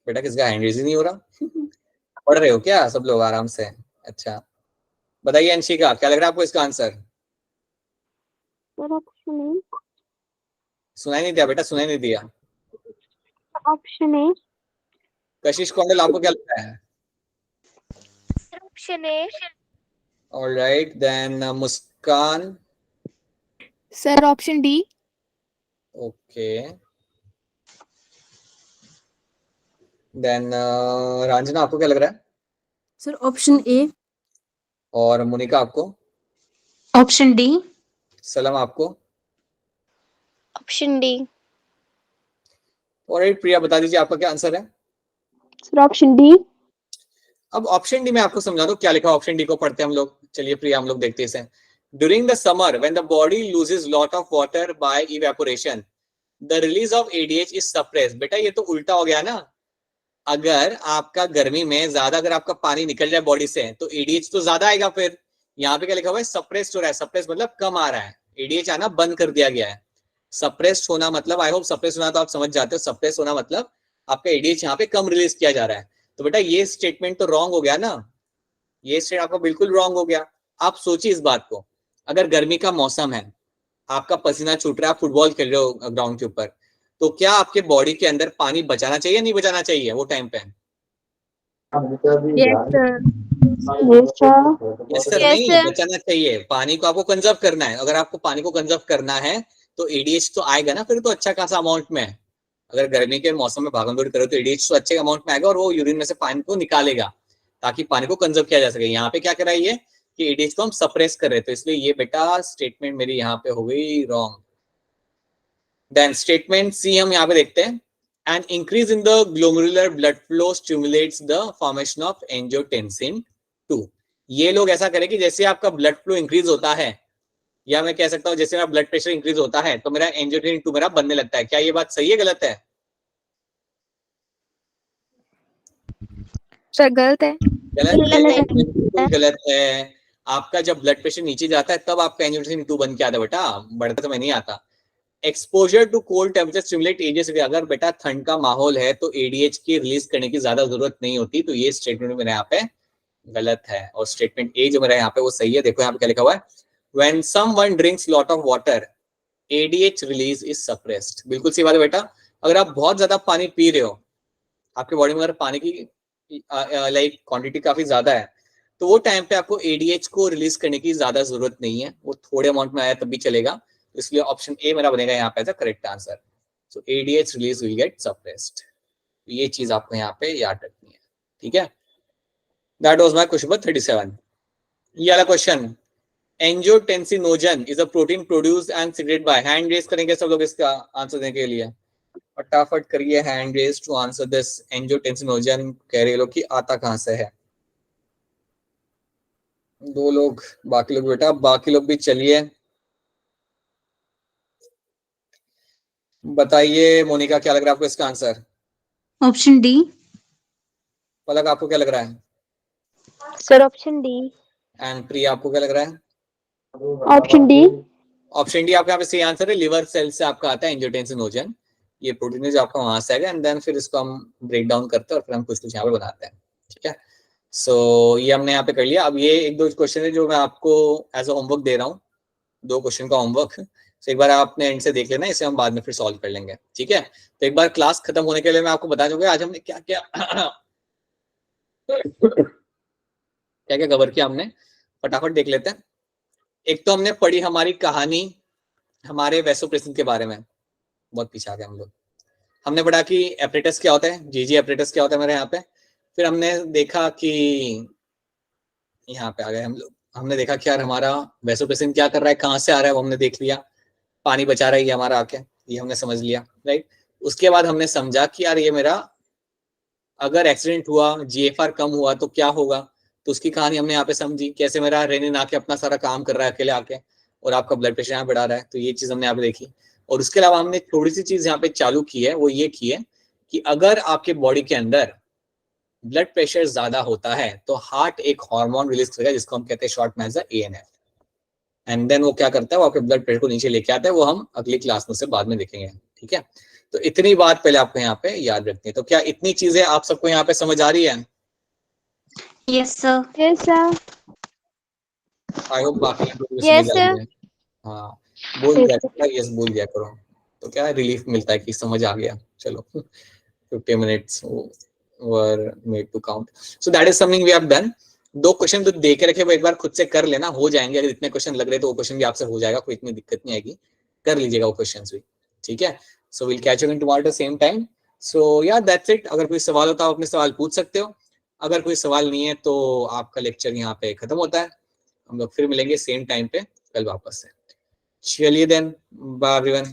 बेटा किसका हैंड रेस ही नहीं हो रहा? पढ़ रहे हो क्या सब लोग आराम से? अच्छा बताइए अंशिका, क्या लग रहा है आपको इसका आंसर? Option A. सुनाई नहीं दिया बेटा, सुनाई नहीं दिया। Option A. कशिश कौंडल आपको क्या लगता है? Option A. All right then Muskan? Sir option D. Okay then Ranjana आपको क्या लग रहा है? Sir option A. और मोनिका आपको? Option D. सलम आपको? Option D. ऑलराइट प्रिया बता दीजिए आपका क्या आंसर है? Sir option D. अब ऑप्शन डी में आपको समझा दो क्या लिखा ऑप्शन डी को पढ़ते हैं हम लोग। चलिए प्रिया हम लोग देखते हैं इसे। During the summer, when the body loses lot of water by evaporation, the release of ADH is suppressed. बेटा ये तो उल्टा हो गया ना, अगर आपका गर्मी में ज्यादा अगर आपका पानी निकल जाए बॉडी से तो एडीएच तो ज्यादा आएगा। फिर यहाँ पे क्या लिखा हुआ है, सप्रेस्ड हो रहा है। सप्रेस मतलब कम आ रहा है, एडीएच आना बंद कर दिया गया है। सप्रेस्ड होना मतलब, आई होप सप्रेस होना तो आप समझ जाते हो, सप्रेस होना मतलब आपका एडीएच यहाँ पे कम रिलीज किया जा रहा है। तो बेटा ये स्टेटमेंट तो रॉन्ग हो गया ना, ये स्टेटमेंट आपका बिल्कुल रॉन्ग हो गया। आप सोचिए इस बात को, अगर गर्मी का मौसम है, आपका पसीना छूट रहा है, आप फुटबॉल खेल रहे हो ग्राउंड के ऊपर, तो क्या आपके बॉडी के अंदर पानी बचाना चाहिए नहीं बचाना चाहिए वो टाइम पे? Yes, sir. यस सर, नहीं बचाना चाहिए। पानी को आपको कंजर्व करना है। अगर आपको पानी को कंजर्व करना है तो एडीएच तो आएगा ना फिर तो अच्छा खासा अमाउंट में। अगर गर्मी के मौसम में भागम दौड़ करो तो एडीएच तो अच्छे अमाउंट में आएगा और वो यूरिन में से पानी को निकालेगा ताकि पानी को कंजर्व किया जा सके। यहाँ पे क्या करा ये कि एडीएच को हम सप्रेस कर रहे थे, तो इसलिए ये बेटा स्टेटमेंट मेरी यहाँ पे हो गई रॉन्ग। देन स्टेटमेंट सी हम यहाँ पे देखते हैं, an increase in the glomerular blood flow stimulates the formation of angiotensin 2। ये लोग ऐसा करें कि जैसे आपका ब्लड फ्लो इंक्रीज होता है, या मैं कह सकता हूं जैसे मेरा ब्लड प्रेशर इंक्रीज होता है तो मेरा एंजियोटेंसिन 2 मेरा बनने लगता है। क्या ये बात सही है गलत है? सर गलत है। बिल्कुल गलत है। आपका जब ब्लड प्रेशर नीचे जाता है तब आपका एंजियोटेंसिन 2 बन के आता है बेटा, बढ़ता समय नहीं आता। Exposure to cold temperature stimulate ADH. अगर बेटा ठंड का माहौल है तो एडीएच की रिलीज करने की ज्यादा जरूरत नहीं होती, तो ये स्टेटमेंट मेरे यहाँ पे गलत है। और स्टेटमेंट ए जो मेरा यहाँ पे वो सही है। देखो यहाँ पे क्या लिखा हुआ है, when someone drinks lot of water ADH release is suppressed. बिल्कुल सी बात है बेटा। अगर आप बहुत ज्यादा पानी पी रहे हो, आपके बॉडी में अगर पानी की लाइक क्वांटिटी काफी ज्यादा है, तो वो टाइम पे आपको एडीएच को रिलीज करने की ज्यादा जरूरत नहीं है, वो थोड़े अमाउंट में आया तब भी चलेगा। इसलिए ऑप्शन ए मेरा बनेगा यहाँ पे as a correct answer. So ADH release will get suppressed. ये चीज आपको यहाँ पे याद रखनी है, ठीक है। That was my question number 37। ये वाला question, angiotensinogen is a protein produced and secreted by. Hand raise करेंगे सब लोग इसका आंसर देने के लिए, फटाफट करिए hand raise to answer this. Angiotensinogen कह रहे लोग कि आता कहां से है? 2 लोग, बाकी लोग बेटा, बाकी लोग भी चलिए बताइए। मोनिका क्या लग रहा है आपको इसका आंसर? Option D. पलक आपको क्या लग रहा है? Sir option D. एंड प्रिया आपको क्या लग रहा है? Option D. ऑप्शन डी आपका यहाँ पे सही आंसर है। लिवर सेल से आपका आता है एंजियोटेंसिनोजन, ये प्रोटीन है जो आपका वहां से आएगा, एंड देन फिर इसको हम ब्रेक डाउन करते हैं और फिर हम कुछ कुछ यहाँ पे बनाते हैं, ठीक है। सो ये हमने यहाँ पे कर लिया। अब ये 1-2 क्वेश्चन है जो मैं आपको एज अ होमवर्क दे रहा हूँ, 2 क्वेश्चन का होमवर्क। तो एक बार आपने एंड से देख लेना, इसे हम बाद में फिर सॉल्व कर लेंगे, ठीक है। तो एक बार क्लास खत्म होने के लिए मैं आपको बता दूंगा आज हमने क्या क्या क्या क्या कवर किया हमने, फटाफट देख लेते हैं। एक तो हमने पढ़ी हमारी कहानी हमारे वैसोप्रेसिन के बारे में, बहुत पीछे आ गए हम लोग। हमने पढ़ा कि एपरेटस क्या होता है, जीजी एपरेटस क्या होता है मेरे यहाँ पे। फिर हमने देखा कि यहाँ पे आ गए हम लोग, हमने देखा कि यार हमारा वैसोप्रेसिन क्या कर रहा है, कहाँ से आ रहा है वो हमने देख लिया। पानी बचा रहा है ये हमारा आके, ये हमने समझ लिया, राइट। उसके बाद हमने समझा कि यार ये मेरा अगर एक्सीडेंट हुआ, जीएफआर कम हुआ तो क्या होगा, तो उसकी कहानी हमने यहाँ पे समझी, कैसे मेरा रेनिन आके अपना सारा काम कर रहा है अकेले आके और आपका ब्लड प्रेशर यहाँ बढ़ा रहा है, तो ये चीज हमने यहाँ पे देखी। और उसके अलावा हमने थोड़ी सी चीज यहाँ पे चालू की है, वो ये की है कि अगर आपके बॉडी के अंदर ब्लड प्रेशर ज्यादा होता है तो हार्ट एक हार्मोन रिलीज करेगा जिसको हम कहते हैं शॉर्ट में एज एएनएफ, एंड देन वो क्या करता है, वो आपके ब्लड प्रेशर को नीचे लेके आता है। वो हम अगली क्लास में से बाद में देखेंगे, ठीक है। तो इतनी बात पहले आपको यहाँ पे याद रखनी है। तो क्या इतनी चीजें आप सबको यहाँ पे समझ आ रही है? Yes sir. Yes sir. I hope बाकी लोगों को Yes, समझ आ रही है। हाँ, बोल दिया करो, यस बोल दिया करो, तो क्या रिलीफ मिलता है कि समझ आ गया। चलो 50 minutes were made to count, so that is something we have done। 2 question तो दे के रखे, वो एक बार खुद से कर लेना, हो जाएंगे। अगर इतने क्वेश्चन लग रहे तो वो क्वेश्चन भी आपसे हो जाएगा, कोई इतनी दिक्कत नहीं आएगी, कर लीजिएगा वो क्वेश्चंस भी, ठीक है। So will catch you in tomorrow same time. So yeah that's it. अगर कोई सवाल होता है आप अपने सवाल पूछ सकते हो, अगर कोई सवाल नहीं है तो आपका लेक्चर यहाँ पे खत्म होता है। हम लोग फिर मिलेंगे सेम टाइम पे कल वापस से। चलिए देन, बाय एवरीवन।